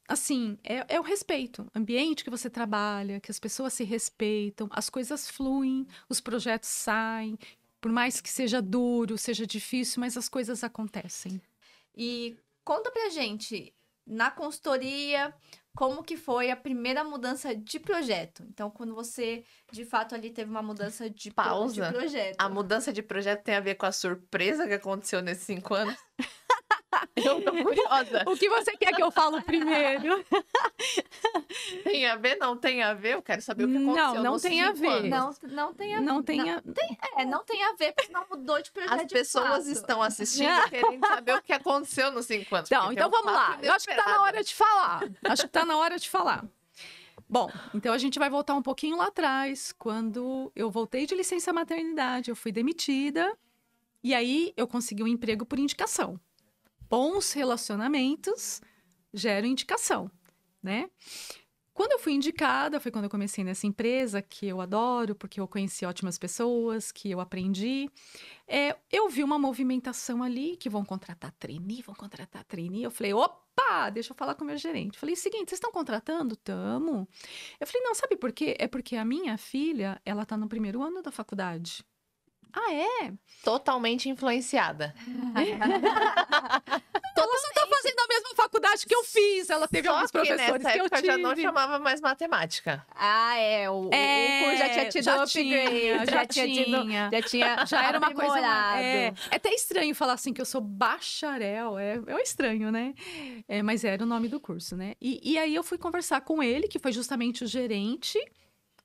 assim, é o respeito, ambiente que você trabalha, que as pessoas se respeitam, as coisas fluem, os projetos saem, por mais que seja duro, seja difícil, mas as coisas acontecem. E conta pra gente, na consultoria, como que foi a primeira mudança de projeto? Então, quando você, de fato, ali teve uma mudança de projeto. A mudança de projeto tem a ver com a surpresa que aconteceu nesses 5 anos? Eu tô curiosa. O que você quer que eu fale primeiro? Tem a ver? Não tem a ver? Eu quero saber o que aconteceu. Não tem a ver. Não tem a ver. Não tem a ver, porque não mudou de projeto. As pessoas estão assistindo querendo saber o que aconteceu nos 5 anos. Então vamos lá. Eu acho que tá na hora de falar. Acho que tá na hora de falar. Bom, então a gente vai voltar um pouquinho lá atrás, quando eu voltei de licença maternidade, eu fui demitida, e aí eu consegui um emprego por indicação. Bons relacionamentos geram indicação, né? Quando eu fui indicada, foi quando eu comecei nessa empresa, que eu adoro, porque eu conheci ótimas pessoas, que eu aprendi. Eu vi uma movimentação ali, que vão contratar trainee. Eu falei, opa, deixa eu falar com o meu gerente. Falei, seguinte, vocês estão contratando? Tamo. Eu falei, não, sabe por quê? É porque a minha filha, ela tá no 1º ano da faculdade. Ah, é? Totalmente influenciada. Ela não tá fazendo a mesma faculdade que eu fiz. Ela teve alguns professores que eu tive. Já não chamava mais matemática. O curso já tinha tido upgrade. Já era uma coisa... É até estranho falar assim que eu sou bacharel. É estranho, né? Mas era o nome do curso, né? E aí eu fui conversar com ele, que foi justamente o gerente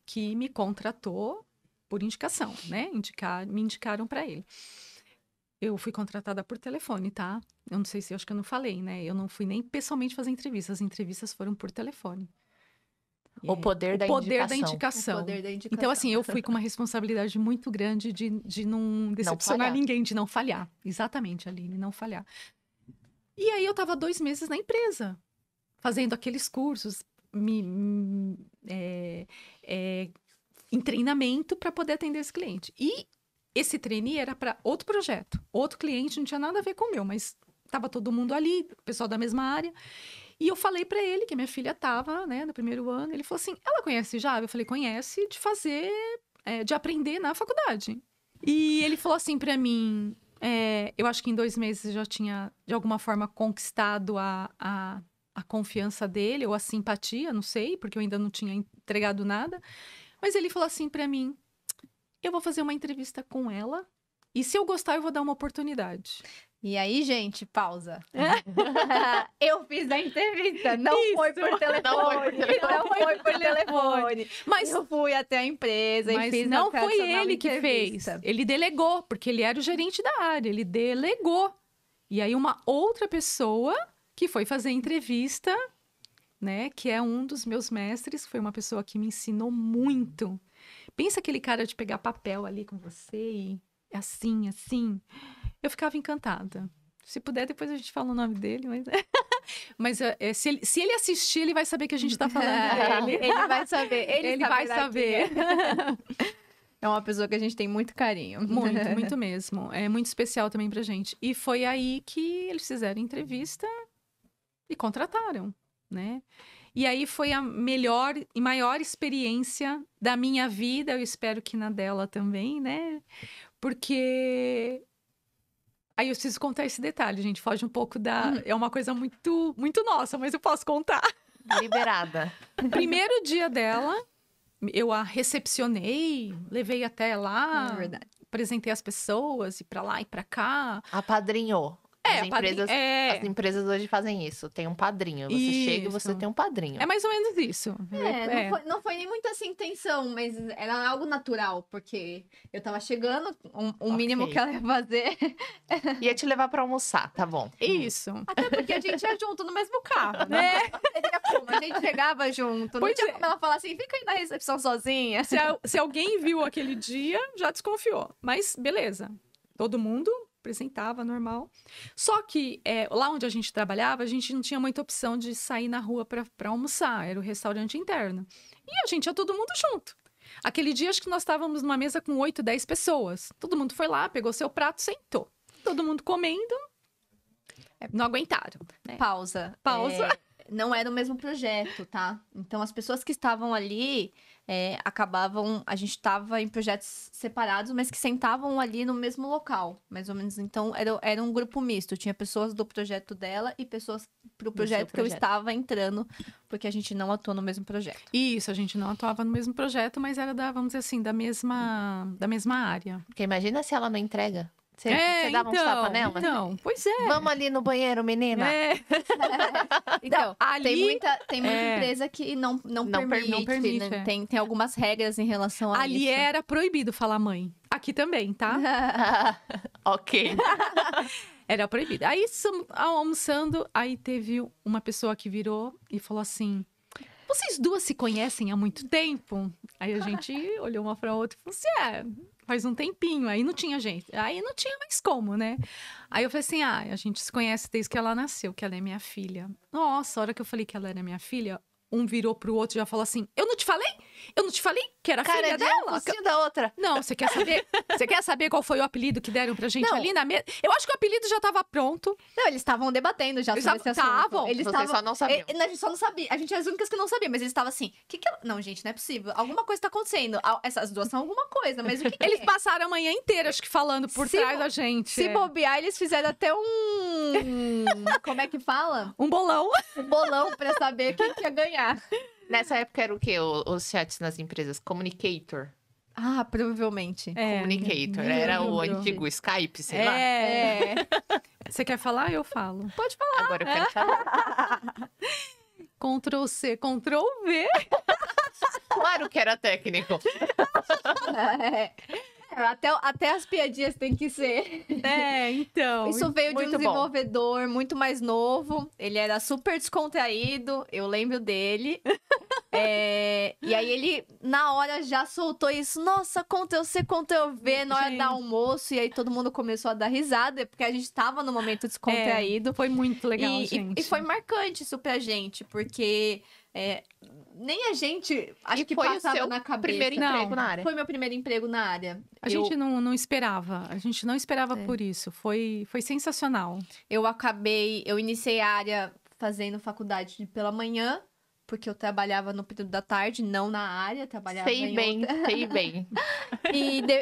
que me contratou por indicação, né? Me indicaram para ele. Eu fui contratada por telefone, tá? Eu não sei se, acho que eu não falei, né? Eu não fui nem pessoalmente fazer entrevistas. As entrevistas foram por telefone. O poder da indicação. Então, assim, eu fui com uma responsabilidade muito grande de não decepcionar ninguém, de não falhar. Exatamente, Aline, não falhar. E aí eu tava 2 meses na empresa, fazendo aqueles cursos, em treinamento para poder atender esse cliente. E esse trainee era para outro projeto, outro cliente, não tinha nada a ver com o meu, mas estava todo mundo ali, o pessoal da mesma área. E eu falei para ele que a minha filha estava, né, no 1º ano. Ele falou assim, ela conhece Java? Eu falei, conhece, de fazer, de aprender na faculdade. E ele falou assim para mim, eu acho que em 2 meses eu já tinha, de alguma forma, conquistado a confiança dele, ou a simpatia, não sei, porque eu ainda não tinha entregado nada. Mas ele falou assim pra mim, eu vou fazer uma entrevista com ela e se eu gostar eu vou dar uma oportunidade. E aí, gente, pausa. Eu fiz a entrevista, não foi por telefone. Mas eu fui até a empresa e fiz. Não foi ele que fez. Ele delegou, porque ele era o gerente da área, ele delegou. E aí uma outra pessoa que foi fazer a entrevista né? Que é um dos meus mestres, foi uma pessoa que me ensinou muito. Pensa aquele cara de pegar papel ali com você e assim, assim. Eu ficava encantada. Se puder, depois a gente fala o nome dele, mas... Mas se ele assistir, ele vai saber que a gente tá falando dele. Ele vai saber. Ele vai saber. É uma pessoa que a gente tem muito carinho. Muito, muito mesmo. É muito especial também pra gente. E foi aí que eles fizeram entrevista e contrataram, né? E aí foi a melhor e maior experiência da minha vida, eu espero que na dela também, né? Porque... Aí eu preciso contar esse detalhe, gente. Foge um pouco da... É uma coisa muito, muito nossa, mas eu posso contar. Liberada. Primeiro dia dela, eu a recepcionei, levei até lá, verdade. apresentei as pessoas, e pra lá e pra cá. Apadrinhou. As empresas hoje fazem isso. Tem um padrinho. Você chega e você tem um padrinho. É mais ou menos isso. Não foi nem muito assim intenção, mas era algo natural, porque eu tava chegando, o mínimo que ela ia fazer. Ia te levar pra almoçar, tá bom. Isso. Até porque a gente ia junto no mesmo carro, né? A gente chegava junto. Não tinha como ela falar assim, fica aí na recepção sozinha. Se alguém viu aquele dia, já desconfiou. Mas beleza. Todo mundo apresentava, normal. Só que lá onde a gente trabalhava, a gente não tinha muita opção de sair na rua pra almoçar. Era o restaurante interno. E a gente ia todo mundo junto. Aquele dia, acho que nós estávamos numa mesa com 8, 10 pessoas. Todo mundo foi lá, pegou seu prato, sentou. Todo mundo comendo. Não aguentaram. Né? Pausa. Não era o mesmo projeto, tá? Então, as pessoas que estavam ali acabavam... A gente estava em projetos separados, mas que sentavam ali no mesmo local, mais ou menos. Então, era um grupo misto. Tinha pessoas do projeto dela e pessoas pro projeto que eu estava entrando, porque a gente não atuou no mesmo projeto. Isso, a gente não atuava no mesmo projeto, mas era vamos dizer assim, da mesma área. Porque imagina se ela não entrega. Você dava uns tapas nela? Então, pois é. Vamos ali no banheiro, menina. Então, ali... Tem muita empresa que não permite. Né? Tem algumas regras em relação a isso. Ali era proibido falar mãe. Aqui também, tá? Ok. Era proibido. Aí, almoçando, aí teve uma pessoa que virou e falou assim... Vocês duas se conhecem há muito tempo? Aí a gente olhou uma pra outra e falou assim, faz um tempinho. Aí não tinha gente. Aí não tinha mais como, né? Aí eu falei assim, a gente se conhece desde que ela nasceu, que ela é minha filha. Nossa, a hora que eu falei que ela era minha filha, um virou pro outro e já falou assim, eu não te falei? Eu não te falei que era filha dela? Cara, da outra. Não, você quer saber? Você quer saber qual foi o apelido que deram pra gente ali na mesa? Eu acho que o apelido já tava pronto. Não, eles estavam debatendo já sobre esse assunto. Vocês só não sabiam. A gente só não sabia. A gente é as únicas que não sabia, mas eles estavam assim, Não, gente, não é possível. Alguma coisa tá acontecendo. Essas duas são alguma coisa, mas o que eles passaram a manhã inteira, acho que falando por trás da gente. Se bobear, eles fizeram até como é que fala? Um bolão. Um bolão pra saber quem ia ganhar. Nessa época era o quê? Os chats nas empresas? Communicator? Ah, provavelmente. Communicator. Era o antigo Skype, sei lá. Você quer falar? Eu falo. Pode falar. Agora eu quero falar. Ctrl+C, Ctrl+V. Claro que era técnico. Até as piadinhas tem que ser. Então. Isso veio de um muito desenvolvedor muito mais novo. Ele era super descontraído. Eu lembro dele. E aí ele, na hora, já soltou isso. Nossa, Ctrl+C, Ctrl+V na hora do almoço. E aí todo mundo começou a dar risada, porque a gente tava no momento descontraído. Foi muito legal, gente. E foi marcante isso pra gente, porque... nem a gente, acho que passava na cabeça. Primeiro emprego na área. Foi meu primeiro emprego na área. A gente não esperava. A gente não esperava por isso. Foi sensacional. Eu iniciei a área fazendo faculdade pela manhã, porque eu trabalhava no período da tarde, não na área, trabalhava sei bem.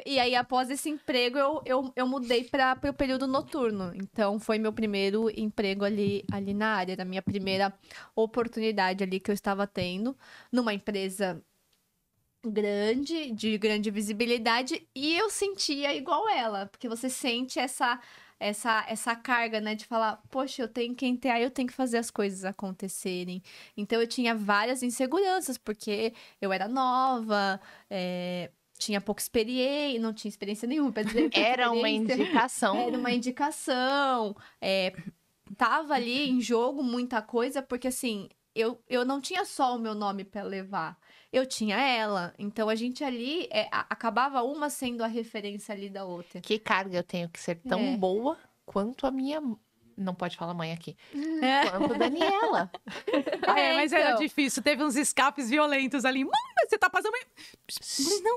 E aí, após esse emprego, eu mudei para o período noturno. Então, foi meu primeiro emprego ali na área. Era a minha primeira oportunidade ali que eu estava tendo, numa empresa grande, de grande visibilidade. E eu sentia igual ela, porque você sente essa carga, né, de falar, poxa, eu tenho que entrar, eu tenho que fazer as coisas acontecerem. Então, eu tinha várias inseguranças, porque eu era nova, tinha pouca experiência, não tinha experiência nenhuma, pra dizer. Era uma indicação. Era uma indicação. Tava ali em jogo muita coisa, porque assim, eu não tinha só o meu nome pra levar. Eu tinha ela. Então, a gente ali acabava uma sendo a referência ali da outra. Que carga eu tenho que ser tão boa quanto a minha... Não pode falar mãe aqui. Quanto Daniela. Mas era difícil. Teve uns escapes violentos ali. Mãe, você tá passando...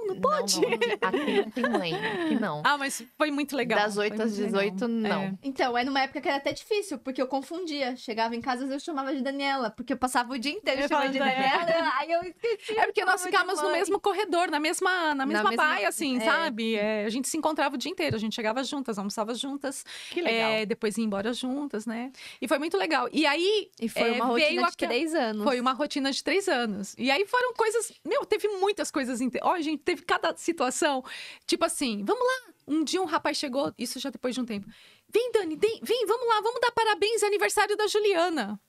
Não pode. Não, aqui não tem mãe. Aqui não. Mas foi muito legal. Das 8 às 18, não. Então, numa época que era até difícil, porque eu confundia. Chegava em casa, eu chamava de Daniela, porque eu passava o dia inteiro chamando de Daniela, aí eu esqueci. É porque nós ficávamos no mesmo corredor, na mesma baia, assim, sabe? A gente se encontrava o dia inteiro, a gente chegava juntas, almoçava juntas. Que legal. Depois ia embora juntas, né? E foi muito legal. E aí... E foi uma rotina de 3 anos. Foi uma rotina de 3 anos. E aí foram coisas... Teve muitas coisas... gente, teve cada situação. Tipo assim, vamos lá. Um dia um rapaz chegou, isso já depois de um tempo. Vem, Dani, vem, vamos lá, vamos dar parabéns, aniversário da Juliana.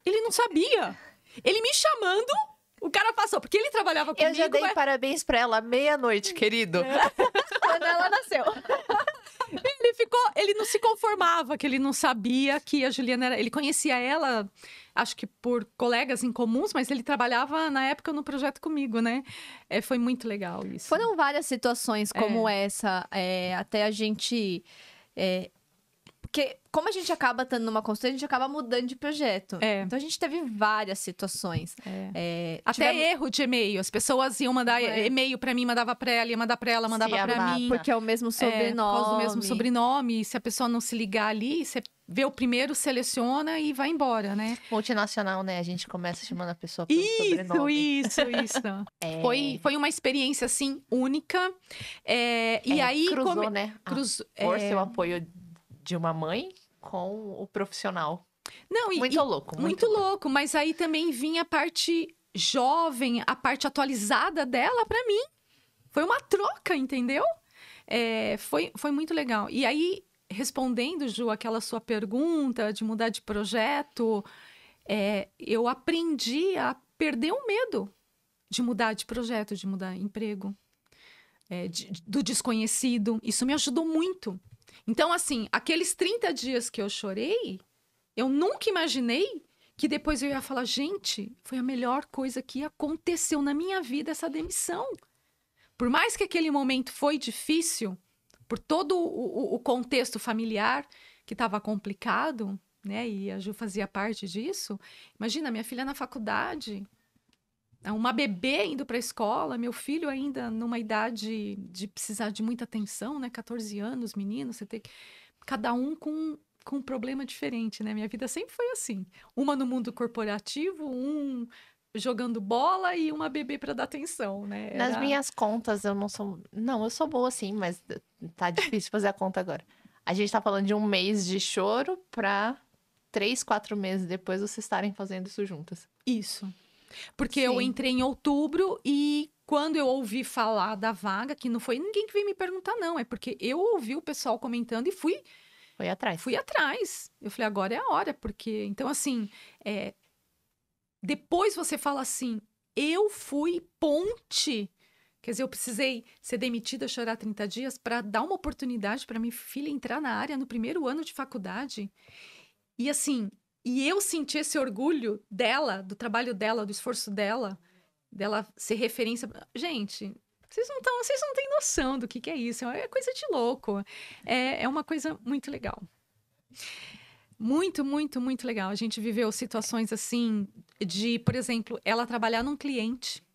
Ele não sabia. Ele me chamando, o cara passou, porque ele trabalhava comigo. Eu já dei parabéns pra ela meia-noite, querido. Quando ela nasceu. Ele não se conformava, que ele não sabia que a Juliana era... Ele conhecia ela, acho que por colegas em comuns, mas ele trabalhava na época no projeto comigo, né? Foi muito legal isso. Foram várias situações como essa, até a gente... Porque como a gente acaba estando numa consultoria, a gente acaba mudando de projeto. Então, a gente teve várias situações. Até erro de e-mail. As pessoas iam mandar e-mail pra mim, mandava pra ela, ia mandar pra ela, mandava pra mim. Porque é o mesmo sobrenome. Por causa do mesmo sobrenome. Se a pessoa não se ligar ali, você vê o primeiro, seleciona e vai embora, né? Multinacional, né? A gente começa chamando a pessoa pelo sobrenome. Isso. Foi uma experiência, assim, única. E aí... Cruzou, né? Força e o apoio de uma mãe com o profissional. Muito louco. Muito louco. Mas aí também vinha a parte jovem, a parte atualizada dela pra mim. Foi uma troca, entendeu? Foi muito legal. E aí, respondendo, Ju, aquela sua pergunta de mudar de projeto, eu aprendi a perder o medo de mudar de projeto, de mudar de emprego, do desconhecido. Isso me ajudou muito. Então, assim, aqueles 30 dias que eu chorei, eu nunca imaginei que depois eu ia falar, gente, foi a melhor coisa que aconteceu na minha vida, essa demissão. Por mais que aquele momento foi difícil, por todo o contexto familiar que estava complicado, né? E a Ju fazia parte disso. Imagina, minha filha na faculdade, uma bebê indo para a escola, meu filho ainda numa idade de precisar de muita atenção, né? 14 anos, menino, você tem que... Cada um com um problema diferente, né? Minha vida sempre foi assim. Uma no mundo corporativo, um jogando bola e uma bebê para dar atenção, né? Nas minhas contas, eu não sou... Não, eu sou boa sim, mas tá difícil fazer a conta agora. A gente tá falando de um mês de choro para 3, 4 meses depois vocês estarem fazendo isso juntas. Isso. Porque eu entrei em outubro e quando eu ouvi falar da vaga, que não foi ninguém que veio me perguntar, não. É porque eu ouvi o pessoal comentando e fui atrás. Fui atrás. Eu falei, agora é a hora, porque... Então, assim, depois você fala assim, eu fui ponte. Quer dizer, eu precisei ser demitida, chorar 30 dias para dar uma oportunidade para minha filha entrar na área no primeiro ano de faculdade. E assim... E eu senti esse orgulho dela, do trabalho dela, do esforço dela ser referência. Gente, vocês não têm noção do que é isso. É coisa de louco. É uma coisa muito legal. Muito, muito, muito legal. A gente viveu situações assim de, por exemplo, ela trabalhar num cliente.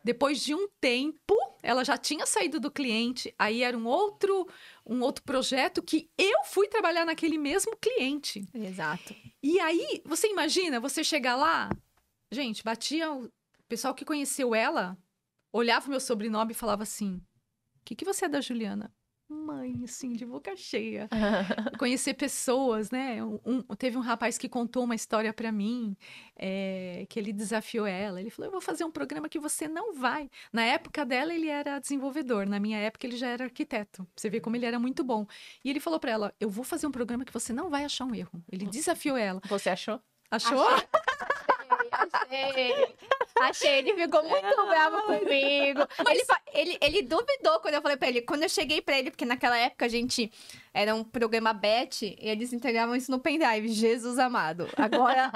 Depois de um tempo, ela já tinha saído do cliente, aí era um outro projeto que eu fui trabalhar naquele mesmo cliente. Exato. E aí, você imagina, você chegar lá, gente, batia o pessoal que conheceu ela, olhava o meu sobrenome e falava assim, o que você é da Juliana? Mãe, assim, de boca cheia. Conhecer pessoas, né? Teve um rapaz que contou uma história pra mim, que ele desafiou ela. Ele falou, eu vou fazer um programa que você não vai. Na época dela, ele era desenvolvedor. Na minha época, ele já era arquiteto. Você vê como ele era muito bom. E ele falou pra ela, eu vou fazer um programa que você não vai achar um erro. Ele desafiou ela. Você achou? Achou? Achei. Achei, ele ficou muito bravo comigo. Ele duvidou quando eu falei pra ele. Quando eu cheguei pra ele, porque naquela época a gente era um programa BET, e eles entregavam isso no pendrive. Jesus amado.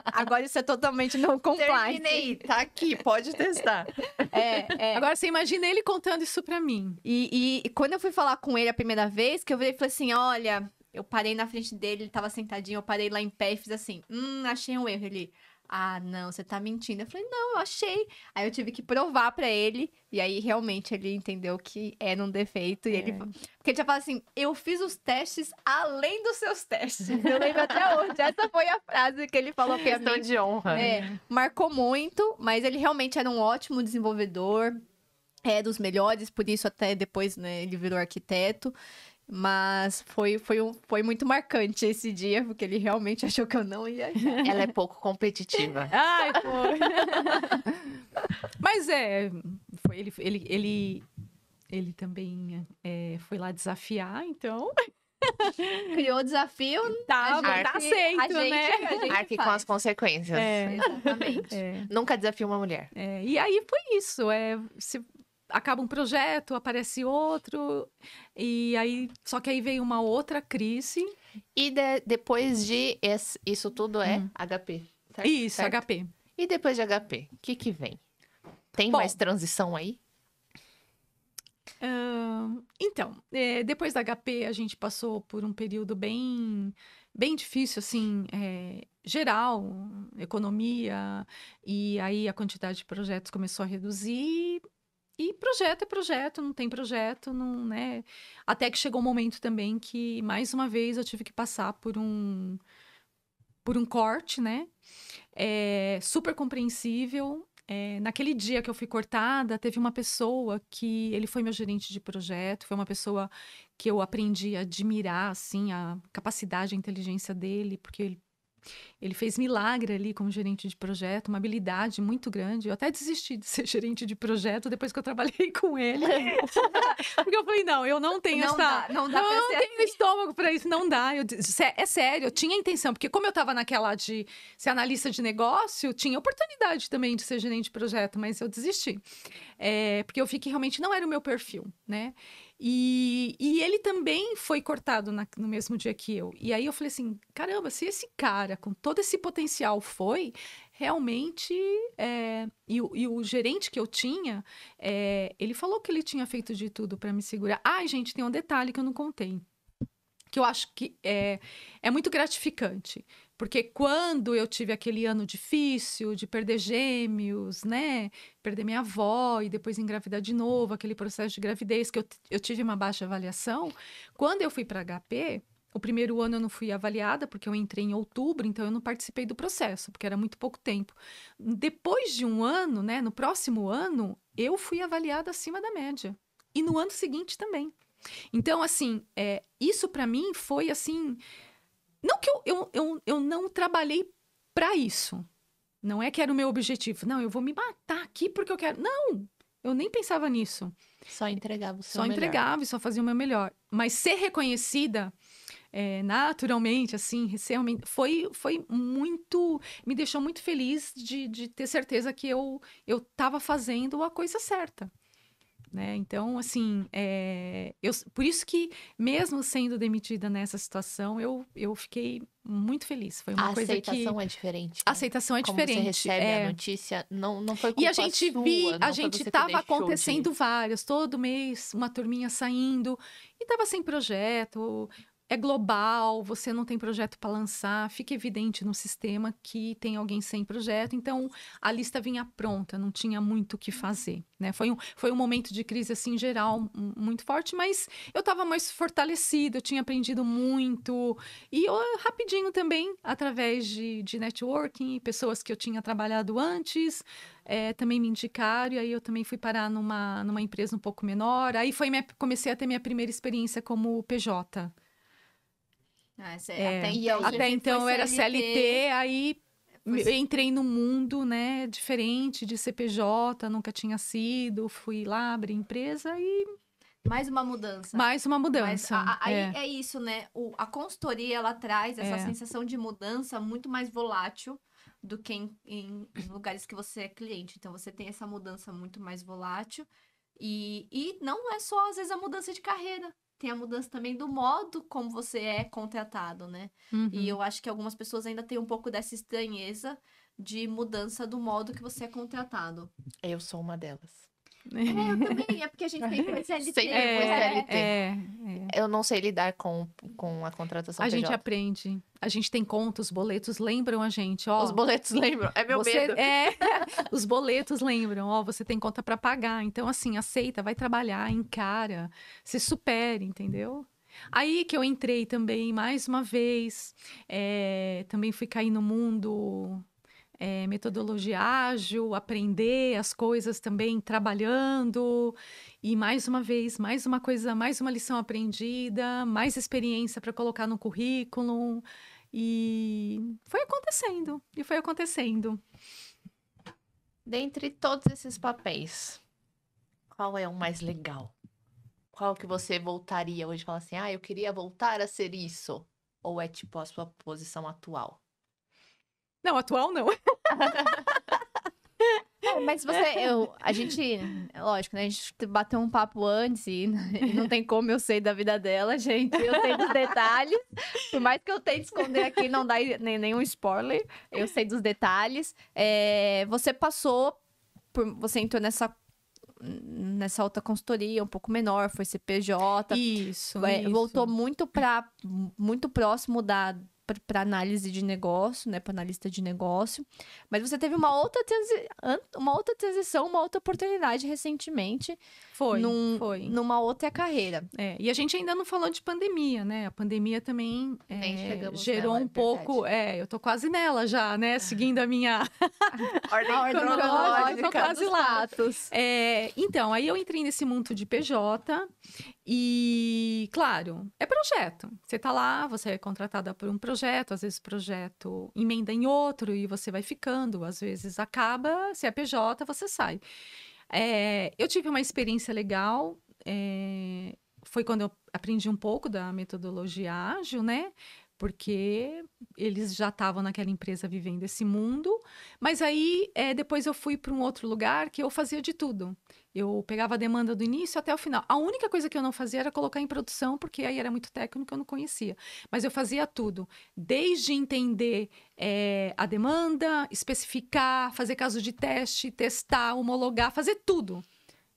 Agora isso é totalmente não compliance. Terminei, tá aqui, pode testar. Agora você imagina ele contando isso pra mim. E quando eu fui falar com ele a primeira vez, que eu virei e falei assim, olha, eu parei na frente dele, ele tava sentadinho, eu parei lá em pé e fiz assim, achei um erro. Ele, não, você tá mentindo. Eu falei, não, eu achei. Aí eu tive que provar pra ele, e aí realmente ele entendeu que era um defeito. E ele, porque ele já falou assim, eu fiz os testes além dos seus testes. Eu lembro até hoje, essa foi a frase que ele falou pra mim. Questão de honra. Marcou muito, mas ele realmente era um ótimo desenvolvedor, dos melhores, por isso até depois, né, ele virou arquiteto. Mas foi muito marcante esse dia, porque ele realmente achou que eu não ia. Ela é pouco competitiva. Ai, foi. Mas foi, ele também foi lá desafiar, então. Criou o desafio. Tá aceito, a gente, né? A gente Arque com faz. as consequências. Exatamente. Nunca desafie uma mulher. E aí foi isso. Acaba um projeto, aparece outro, e aí. Só que aí veio uma outra crise. E depois de isso tudo HP. Certo? Isso, Certo? HP. E depois de HP, o que vem? Tem Bom, mais transição aí? Então, depois da HP, a gente passou por um período bem difícil, assim, geral, economia, e aí a quantidade de projetos começou a reduzir. E projeto é projeto, não tem projeto, não, né? Até que chegou um momento também que, mais uma vez, eu tive que passar por um corte, né? Super compreensível. Naquele dia que eu fui cortada, teve uma pessoa que... Ele foi meu gerente de projeto, foi uma pessoa que eu aprendi a admirar, assim, a capacidade, a inteligência dele, porque ele fez milagre ali como gerente de projeto, uma habilidade muito grande. Eu até desisti de ser gerente de projeto depois que eu trabalhei com ele. Porque eu falei, não, eu não tenho não tenho estômago para isso, não dá. É sério, eu tinha intenção, porque como eu estava naquela de ser analista de negócio, tinha oportunidade também de ser gerente de projeto, mas eu desisti. Porque eu vi que realmente não era o meu perfil, né? E ele também foi cortado no mesmo dia que eu. E aí eu falei assim, caramba, se esse cara com todo esse potencial foi, realmente... E o gerente que eu tinha, ele falou que ele tinha feito de tudo para me segurar. Ai, gente, tem um detalhe que eu não contei. Que eu acho que é muito gratificante. Porque quando eu tive aquele ano difícil de perder gêmeos, né? Perder minha avó e depois engravidar de novo, aquele processo de gravidez que eu tive uma baixa avaliação. Quando eu fui para HP, o primeiro ano eu não fui avaliada, porque eu entrei em outubro, então eu não participei do processo, porque era muito pouco tempo. Depois de um ano, né? No próximo ano, eu fui avaliada acima da média. E no ano seguinte também. Então, assim, isso para mim foi assim... Não que eu não trabalhei para isso. Não é que era o meu objetivo. Não, eu vou me matar aqui porque eu quero... Não, eu nem pensava nisso. Só entregava o seu melhor. Só entregava e só fazia o meu melhor. Mas ser reconhecida naturalmente, assim, foi muito... Me deixou muito feliz de ter certeza que eu estava fazendo a coisa certa. Né? Então, assim, por isso que, mesmo sendo demitida nessa situação, eu fiquei muito feliz. Foi uma coisa que... A aceitação é diferente. A aceitação é diferente. Como você recebe a notícia, não foi culpa E a gente sua, a gente estava acontecendo várias, todo mês, uma turminha saindo, e estava sem projeto... É global, você não tem projeto para lançar, fica evidente no sistema que tem alguém sem projeto, então a lista vinha pronta, não tinha muito o que fazer, né? Foi um momento de crise, assim, geral, muito forte, mas eu estava mais fortalecida, eu tinha aprendido muito, e eu, rapidinho também, através de networking, pessoas que eu tinha trabalhado antes, também me indicaram, e aí eu também fui parar numa empresa um pouco menor, aí comecei a ter minha primeira experiência como PJ. Até então eu era CLT, aí eu entrei num mundo, né, diferente de CPJ, nunca tinha sido, fui lá, abri empresa e... Mais uma mudança. Mais uma mudança. Mas, aí é isso, né? A consultoria, ela traz essa sensação de mudança muito mais volátil do que em lugares que você é cliente. Então, você tem essa mudança muito mais volátil. E não é só, às vezes, a mudança de carreira. Tem a mudança também do modo como você é contratado, né? E eu acho que algumas pessoas ainda têm um pouco dessa estranheza de mudança do modo que você é contratado. Eu sou uma delas. Eu também, é porque a gente tem CLT. Sempre foi CLT. É. Eu não sei lidar com a contratação A gente PJ. aprende. A gente tem conta, os boletos lembram a gente, ó. Os boletos lembram? É meu medo. Os boletos lembram, ó, você tem conta para pagar. Então, assim, aceita, vai trabalhar, encara, se supere, entendeu? Aí que eu entrei também, mais uma vez, também fui cair no mundo... metodologia ágil, aprender as coisas também trabalhando e mais uma vez, mais uma coisa, mais uma lição aprendida, mais experiência para colocar no currículo e foi acontecendo. Dentre todos esses papéis, qual é o mais legal? Qual que você voltaria hoje e falar assim, eu queria voltar a ser isso? Ou é tipo a sua posição atual? Não, atual não. Mas a gente, lógico, né? A gente bateu um papo antes e não tem como eu sei da vida dela, gente. Eu sei dos detalhes. Por mais que eu tente esconder aqui, não dá nenhum spoiler. Eu sei dos detalhes. Você entrou nessa outra consultoria um pouco menor, foi CPJ. Isso. Voltou muito próximo para análise de negócio, né, para analista de negócio. Mas você teve uma outra transição, uma outra oportunidade recentemente. Foi. Numa outra carreira. E a gente ainda não falou de pandemia, né? A pandemia também gerou nela, um pouco... eu tô quase nela já, né? Seguindo a minha ordem cronológica quase dos lá. fatos. Então, aí eu entrei nesse mundo de PJ e, claro, é projeto. Você tá lá, você é contratada por um projeto, às vezes o projeto emenda em outro e você vai ficando, às vezes acaba, se é PJ, você sai. Eu tive uma experiência legal, foi quando eu aprendi um pouco da metodologia ágil, né? Porque eles já estavam naquela empresa vivendo esse mundo. Mas aí, depois eu fui para um outro lugar que eu fazia de tudo. Eu pegava a demanda do início até o final. A única coisa que eu não fazia era colocar em produção, porque aí era muito técnico, eu não conhecia. Mas eu fazia tudo. Desde entender a demanda, especificar, fazer caso de teste, testar, homologar, fazer tudo.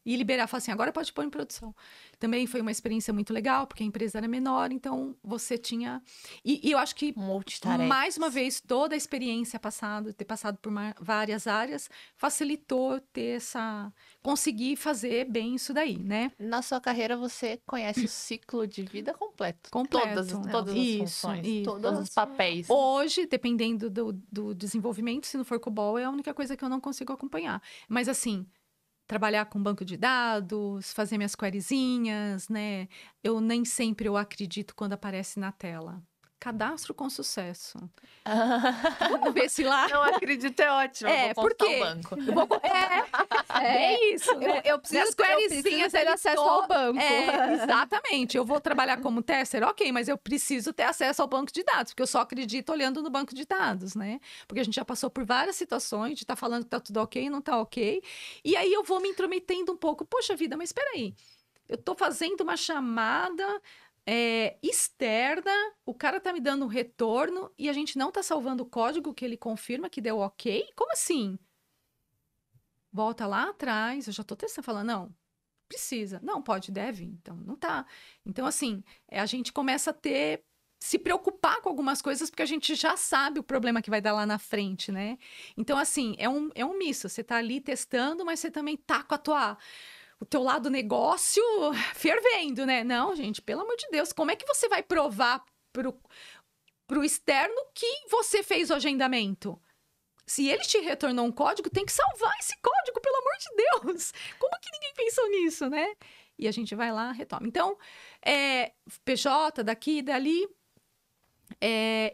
E liberar, falar assim, agora pode pôr em produção. Também foi uma experiência muito legal, porque a empresa era menor, então você tinha... E eu acho que, mais uma vez, toda a experiência ter passado por várias áreas, facilitou conseguir fazer bem isso daí, né? Na sua carreira, você conhece o ciclo de vida completo. Completo. Todas as funções, todos os papéis. Hoje, dependendo do desenvolvimento, se não for COBOL, é a única coisa que eu não consigo acompanhar. Mas, assim... trabalhar com banco de dados, fazer minhas queryzinhas, né? Eu nem sempre acredito quando aparece na tela. Cadastro com sucesso. Vê se lá... Não acredito, é ótimo. Eu vou consultar o banco. É isso, né? Eu preciso ter acesso ao banco. Exatamente. Eu vou trabalhar como tester, ok, mas eu preciso ter acesso ao banco de dados, porque eu só acredito olhando no banco de dados, né? Porque a gente já passou por várias situações de estar falando que tá tudo ok, não tá ok. E aí eu vou me intrometendo um pouco. Poxa vida, mas espera aí. Eu tô fazendo uma chamada... externa, o cara tá me dando um retorno e a gente não tá salvando o código que ele confirma que deu ok? Como assim? Volta lá atrás, eu já tô testando, falando, não, precisa. Não, pode, deve, então não tá. Então, assim, a gente começa a se preocupar com algumas coisas porque a gente já sabe o problema que vai dar lá na frente, né? Então, assim, é um misto. Você tá ali testando, mas você também tá com o teu lado negócio fervendo, né? Não, gente, pelo amor de Deus, como é que você vai provar pro externo que você fez o agendamento? Se ele te retornou um código, tem que salvar esse código, pelo amor de Deus! Como que ninguém pensou nisso, né? E a gente vai lá, retoma. Então, PJ, daqui e dali,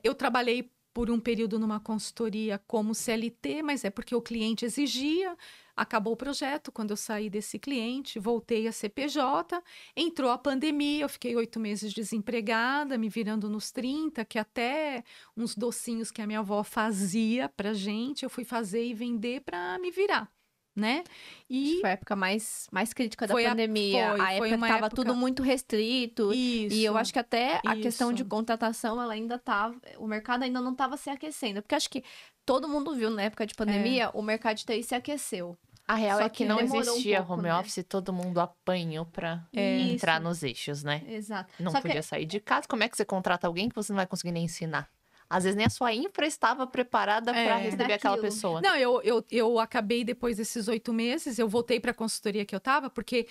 eu trabalhei por um período numa consultoria como CLT, mas é porque o cliente exigia. acabou o projeto. Quando eu saí desse cliente, voltei a CPJ, entrou a pandemia, eu fiquei 8 meses desempregada, me virando nos 30, que até uns docinhos que a minha avó fazia pra gente, eu fui fazer e vender pra me virar, né? E foi a época mais crítica da Foi a- pandemia. foi- A foi época que uma tava época- tudo muito restrito. isso. E eu acho que até a questão de Isso. contratação, ela ainda tava... O mercado ainda não tava se aquecendo. Porque acho que todo mundo viu, na época de pandemia, o mercado de TI se aqueceu. A real Só é que que não demorou um existia pouco, home né? office, todo mundo apanhou pra Isso. entrar nos eixos, né? Exato. Não Só podia que sair de casa. Como é que você contrata alguém que você não vai conseguir nem ensinar? Às vezes nem a sua infra estava preparada para receber aquela Daquilo. pessoa. Não, eu acabei depois desses 8 meses, eu voltei para a consultoria que eu estava, porque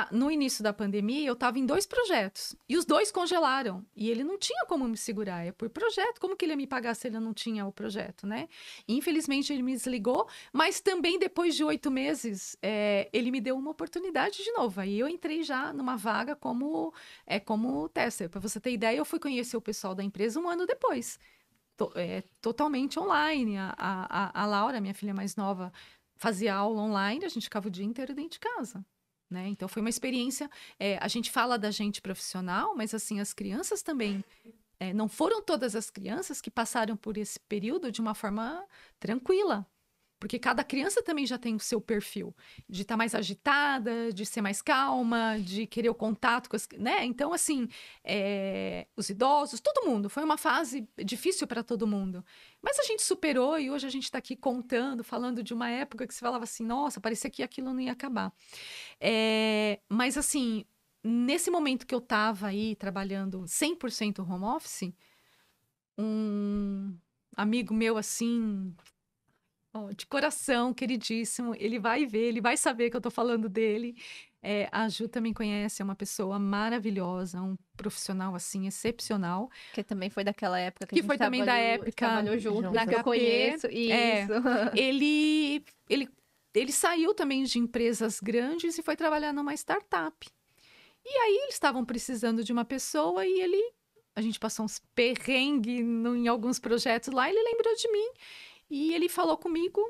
no início da pandemia eu estava em 2 projetos e os 2 congelaram e ele não tinha como me segurar, é por projeto, como que ele ia me pagar se ele não tinha o projeto, né? Infelizmente ele me desligou, mas também depois de 8 meses ele me deu uma oportunidade de novo, aí eu entrei já numa vaga como tester. Para você ter ideia, eu fui conhecer o pessoal da empresa 1 ano depois. Totalmente online. A Laura, minha filha mais nova, fazia aula online, a gente ficava o dia inteiro dentro de casa, né? Então foi uma experiência. A gente fala da gente profissional, mas assim, as crianças também. Não foram todas as crianças que passaram por esse período de uma forma tranquila. Porque cada criança também já tem o seu perfil, de estar mais agitada, de ser mais calma, de querer o contato com as, né? Então, assim, os idosos, todo mundo. Foi uma fase difícil para todo mundo. Mas a gente superou e hoje a gente está aqui contando, falando de uma época que se falava assim, nossa, parecia que aquilo não ia acabar. Mas, assim, nesse momento que eu estava aí trabalhando 100% home office, um amigo meu, assim... de coração, queridíssimo, ele vai ver, ele vai saber que eu tô falando dele. A Ju também conhece, é uma pessoa maravilhosa, um profissional, assim, excepcional. Que também foi daquela época que Que a gente foi também da época trabalhou junto, na que eu HP. conheço. Isso. Ele saiu também de empresas grandes e foi trabalhar numa startup. E aí eles estavam precisando de uma pessoa e a gente passou uns perrengues em alguns projetos lá, ele lembrou de mim. E ele falou comigo,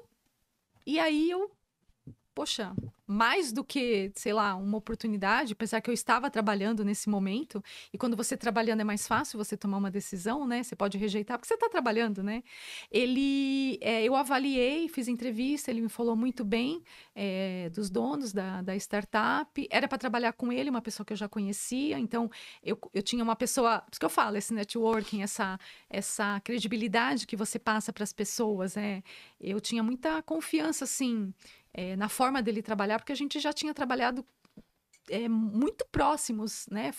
e aí poxa, mais do que, sei lá, uma oportunidade, apesar que eu estava trabalhando nesse momento, e quando você trabalhando é mais fácil você tomar uma decisão, né? Você pode rejeitar, porque você está trabalhando, né? Eu avaliei, fiz entrevista, ele me falou muito bem dos donos da startup, era para trabalhar com ele, uma pessoa que eu já conhecia, então eu tinha uma pessoa, por isso que eu falo, esse networking, essa credibilidade que você passa para as pessoas, eu tinha muita confiança, assim, na forma dele trabalhar, porque a gente já tinha trabalhado muito próximos, né?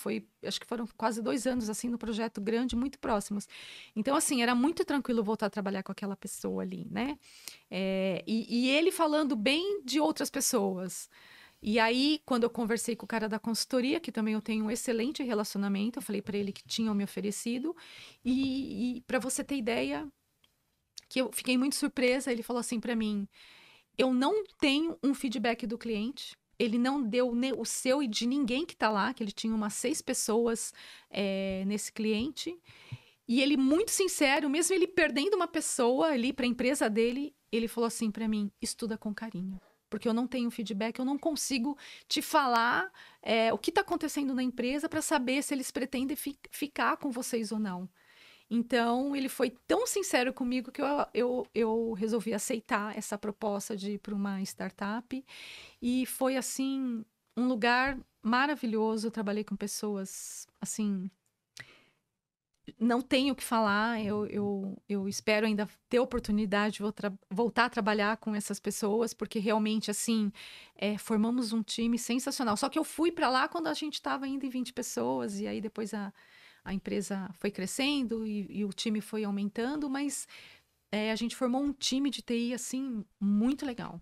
Acho que foram quase 2 anos, assim, no projeto grande, muito próximos. Então, assim, era muito tranquilo voltar a trabalhar com aquela pessoa ali, né? E ele falando bem de outras pessoas. E aí, quando eu conversei com o cara da consultoria, que também eu tenho um excelente relacionamento, eu falei para ele que tinham me oferecido. E para você ter ideia, que eu fiquei muito surpresa, ele falou assim para mim: eu não tenho um feedback do cliente, ele não deu o seu e de ninguém que está lá, que ele tinha umas 6 pessoas nesse cliente, e ele muito sincero, mesmo ele perdendo uma pessoa ali para a empresa dele, ele falou assim para mim: estuda com carinho, porque eu não tenho feedback, eu não consigo te falar o que está acontecendo na empresa para saber se eles pretendem ficar com vocês ou não. Então, ele foi tão sincero comigo que eu resolvi aceitar essa proposta de ir para uma startup. E foi, assim, um lugar maravilhoso. Eu trabalhei com pessoas, assim... Não tenho o que falar. Eu espero ainda ter oportunidade de voltar a trabalhar com essas pessoas, porque realmente, assim, formamos um time sensacional. Só que eu fui para lá quando a gente estava ainda em 20 pessoas. E aí, depois a empresa foi crescendo e o time foi aumentando, mas a gente formou um time de TI, assim, muito legal.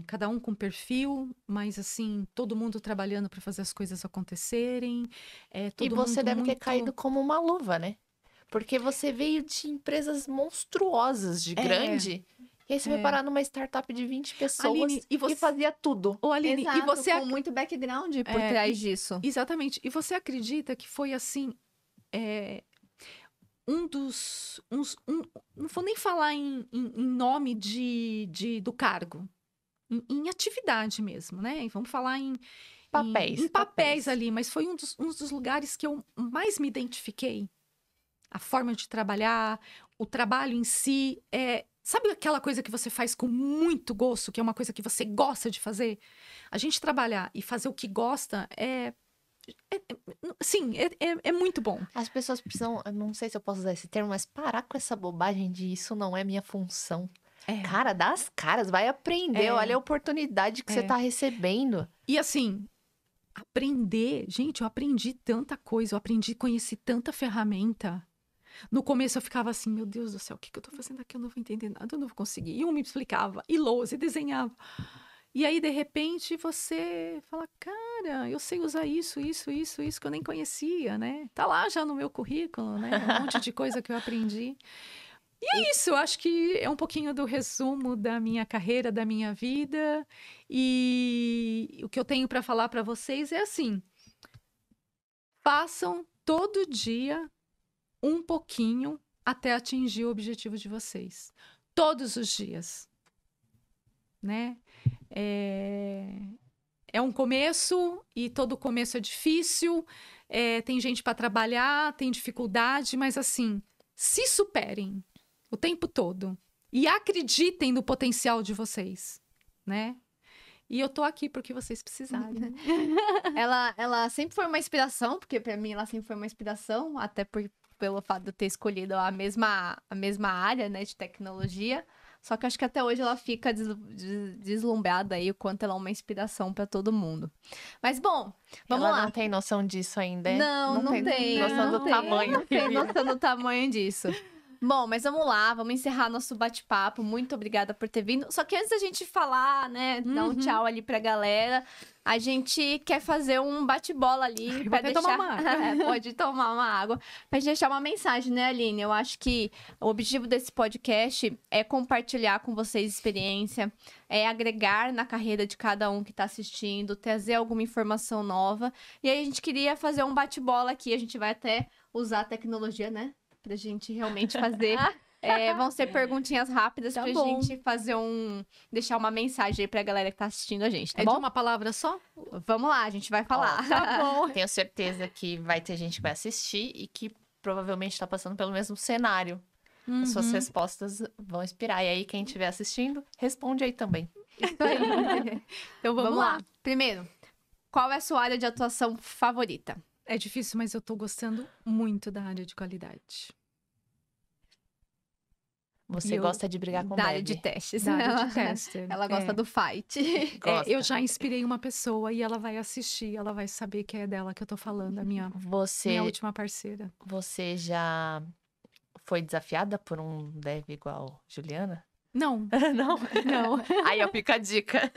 Cada um com perfil, mas, assim, todo mundo trabalhando para fazer as coisas acontecerem. E você deve ter caído como uma luva, né? Porque você veio de empresas monstruosas, de grande... E aí você vai parar numa startup de 20 pessoas, Aline, e fazia tudo. Aline, exato, e você com muito background por trás disso. Exatamente. E você acredita que foi assim... não vou nem falar em nome do cargo, em atividade mesmo, né? E vamos falar em papéis ali, mas foi um dos lugares que eu mais me identifiquei. A forma de trabalhar, o trabalho em si, sabe aquela coisa que você faz com muito gosto, que é uma coisa que você gosta de fazer? A gente trabalhar e fazer o que gosta sim, é muito bom. As pessoas precisam, eu não sei se eu posso usar esse termo, mas parar com essa bobagem de isso não é minha função. Cara, dá as caras, vai aprender, olha a oportunidade que você tá recebendo. E assim, aprender, gente, eu aprendi tanta coisa, conheci tanta ferramenta. No começo eu ficava assim, meu Deus do céu, o que eu tô fazendo aqui? Eu não vou entender nada, eu não vou conseguir. E um me explicava, e lousa, e desenhava. E aí, de repente, você fala, cara, eu sei usar isso que eu nem conhecia, né? Tá lá já no meu currículo, né? Um monte de coisa que eu aprendi. E é isso, eu acho que é um pouquinho do resumo da minha carreira, da minha vida. E o que eu tenho para falar para vocês é assim: façam todo dia um pouquinho até atingir o objetivo de vocês. Todos os dias, né? É um começo e todo começo é difícil. Tem gente para trabalhar, tem dificuldade, mas assim, se superem o tempo todo e acreditem no potencial de vocês, né? E eu tô aqui porque vocês precisarem. Ela sempre foi uma inspiração, porque pra mim ela sempre foi uma inspiração, até pelo fato de eu ter escolhido a mesma área, né, de tecnologia. Só que acho que até hoje ela fica deslumbrada aí, o quanto ela é uma inspiração pra todo mundo. Mas, bom, vamos lá. Ela não tem noção disso ainda, é? Não tem noção do tamanho. Não tem noção do tamanho disso. Bom, mas vamos lá, vamos encerrar nosso bate-papo. Muito obrigada por ter vindo. Só que antes da gente falar, né, dar um tchau ali pra galera, a gente quer fazer um bate-bola ali pra deixar... tomar uma água. Pode tomar uma água. Pra gente deixar uma mensagem, né, Aline? Eu acho que o objetivo desse podcast é compartilhar com vocês experiência, é agregar na carreira de cada um que tá assistindo, trazer alguma informação nova. E aí a gente queria fazer um bate-bola aqui. A gente vai até usar a tecnologia, né? Pra gente realmente fazer. Vão ser perguntinhas rápidas pra gente fazer deixar uma mensagem aí pra galera que tá assistindo a gente, tá bom? De uma palavra só? Vamos lá, a gente vai falar. Tá bom. Tenho certeza que vai ter gente que vai assistir e que provavelmente tá passando pelo mesmo cenário. As suas respostas vão inspirar. E aí, quem estiver assistindo, responde aí também. Isso aí. Então vamos lá. Primeiro, qual é a sua área de atuação favorita? É difícil, mas eu tô gostando muito da área de qualidade. Você gosta de brigar com da dev. área de testes. Da área de tester. Ela gosta do fight. Gosta. Eu já inspirei uma pessoa e ela vai assistir, ela vai saber que é dela que eu tô falando, a minha última parceira. Você já foi desafiada por um dev igual Juliana? Não. Não? Aí, ó, fica a dica.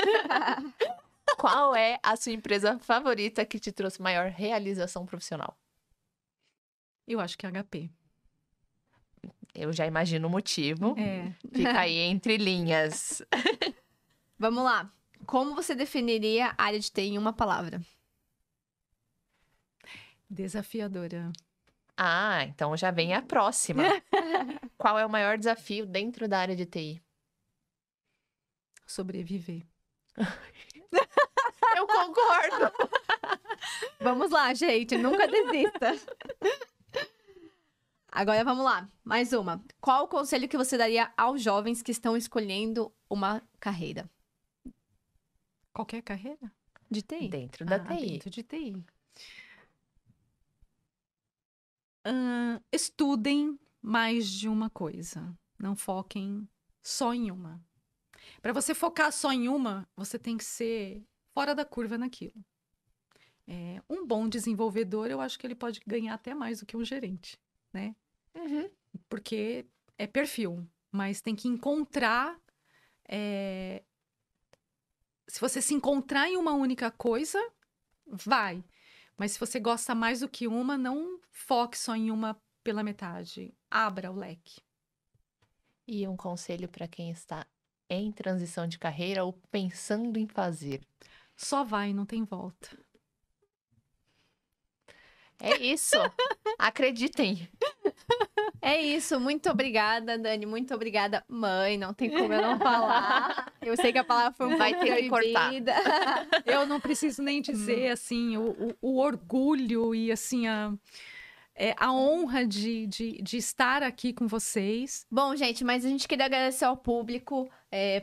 Qual é a sua empresa favorita que te trouxe maior realização profissional? Eu acho que é HP. Eu já imagino o motivo. Fica aí entre linhas. Vamos lá. Como você definiria a área de TI em uma palavra? Desafiadora. Ah, então já vem a próxima. Qual é o maior desafio dentro da área de TI? Sobreviver. Eu concordo. Vamos lá, gente. Nunca desista. Agora vamos lá. Mais uma. Qual o conselho que você daria aos jovens que estão escolhendo uma carreira? Qualquer carreira? De TI? Dentro da TI. Dentro de TI. Estudem mais de uma coisa. Não foquem só em uma. Para você focar só em uma, você tem que ser fora da curva naquilo. Um bom desenvolvedor, eu acho que ele pode ganhar até mais do que um gerente, né? Porque é perfil, mas tem que encontrar... Se você se encontrar em uma única coisa, vai. Mas se você gosta mais do que uma, não foque só em uma pela metade. Abra o leque. E um conselho para quem está em transição de carreira ou pensando em fazer? Só vai, não tem volta. É isso. Acreditem. É isso, muito obrigada, Dani, muito obrigada, mãe, não tem como eu não falar. Eu sei que a palavra foi um Vai pouco ter que cortar. proibida. Eu não preciso nem dizer, assim, o orgulho e, assim, a honra de estar aqui com vocês. Bom, gente, mas a gente queria agradecer ao público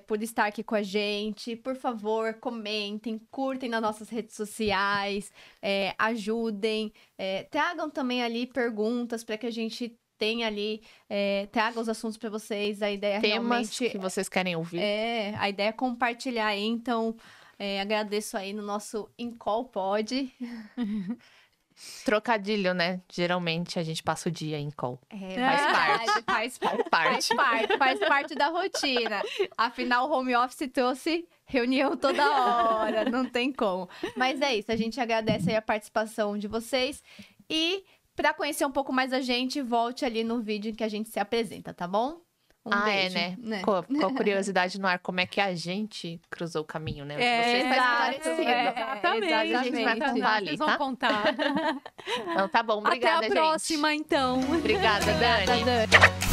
por estar aqui com a gente. Por favor, comentem, curtem nas nossas redes sociais, ajudem, tragam também ali perguntas para que a gente tenha ali, traga os assuntos para vocês. A ideia Temas realmente que vocês querem ouvir. a ideia é compartilhar aí. Então, agradeço aí no nosso Incol Pod. Trocadilho, né? Geralmente a gente passa o dia em call. Faz parte da rotina. Afinal, o home office trouxe reunião toda hora, não tem como. Mas é isso, a gente agradece aí a participação de vocês. E para conhecer um pouco mais a gente, volte ali no vídeo em que a gente se apresenta, tá bom? Beijo, né? Com a curiosidade no ar, como é que a gente cruzou o caminho, né? Você está esclarecido. Exatamente. A gente vai contar ali, Vocês vão tá? contar. Então tá bom, obrigada, Até a próxima, gente. então. Obrigada, Dani. Dani.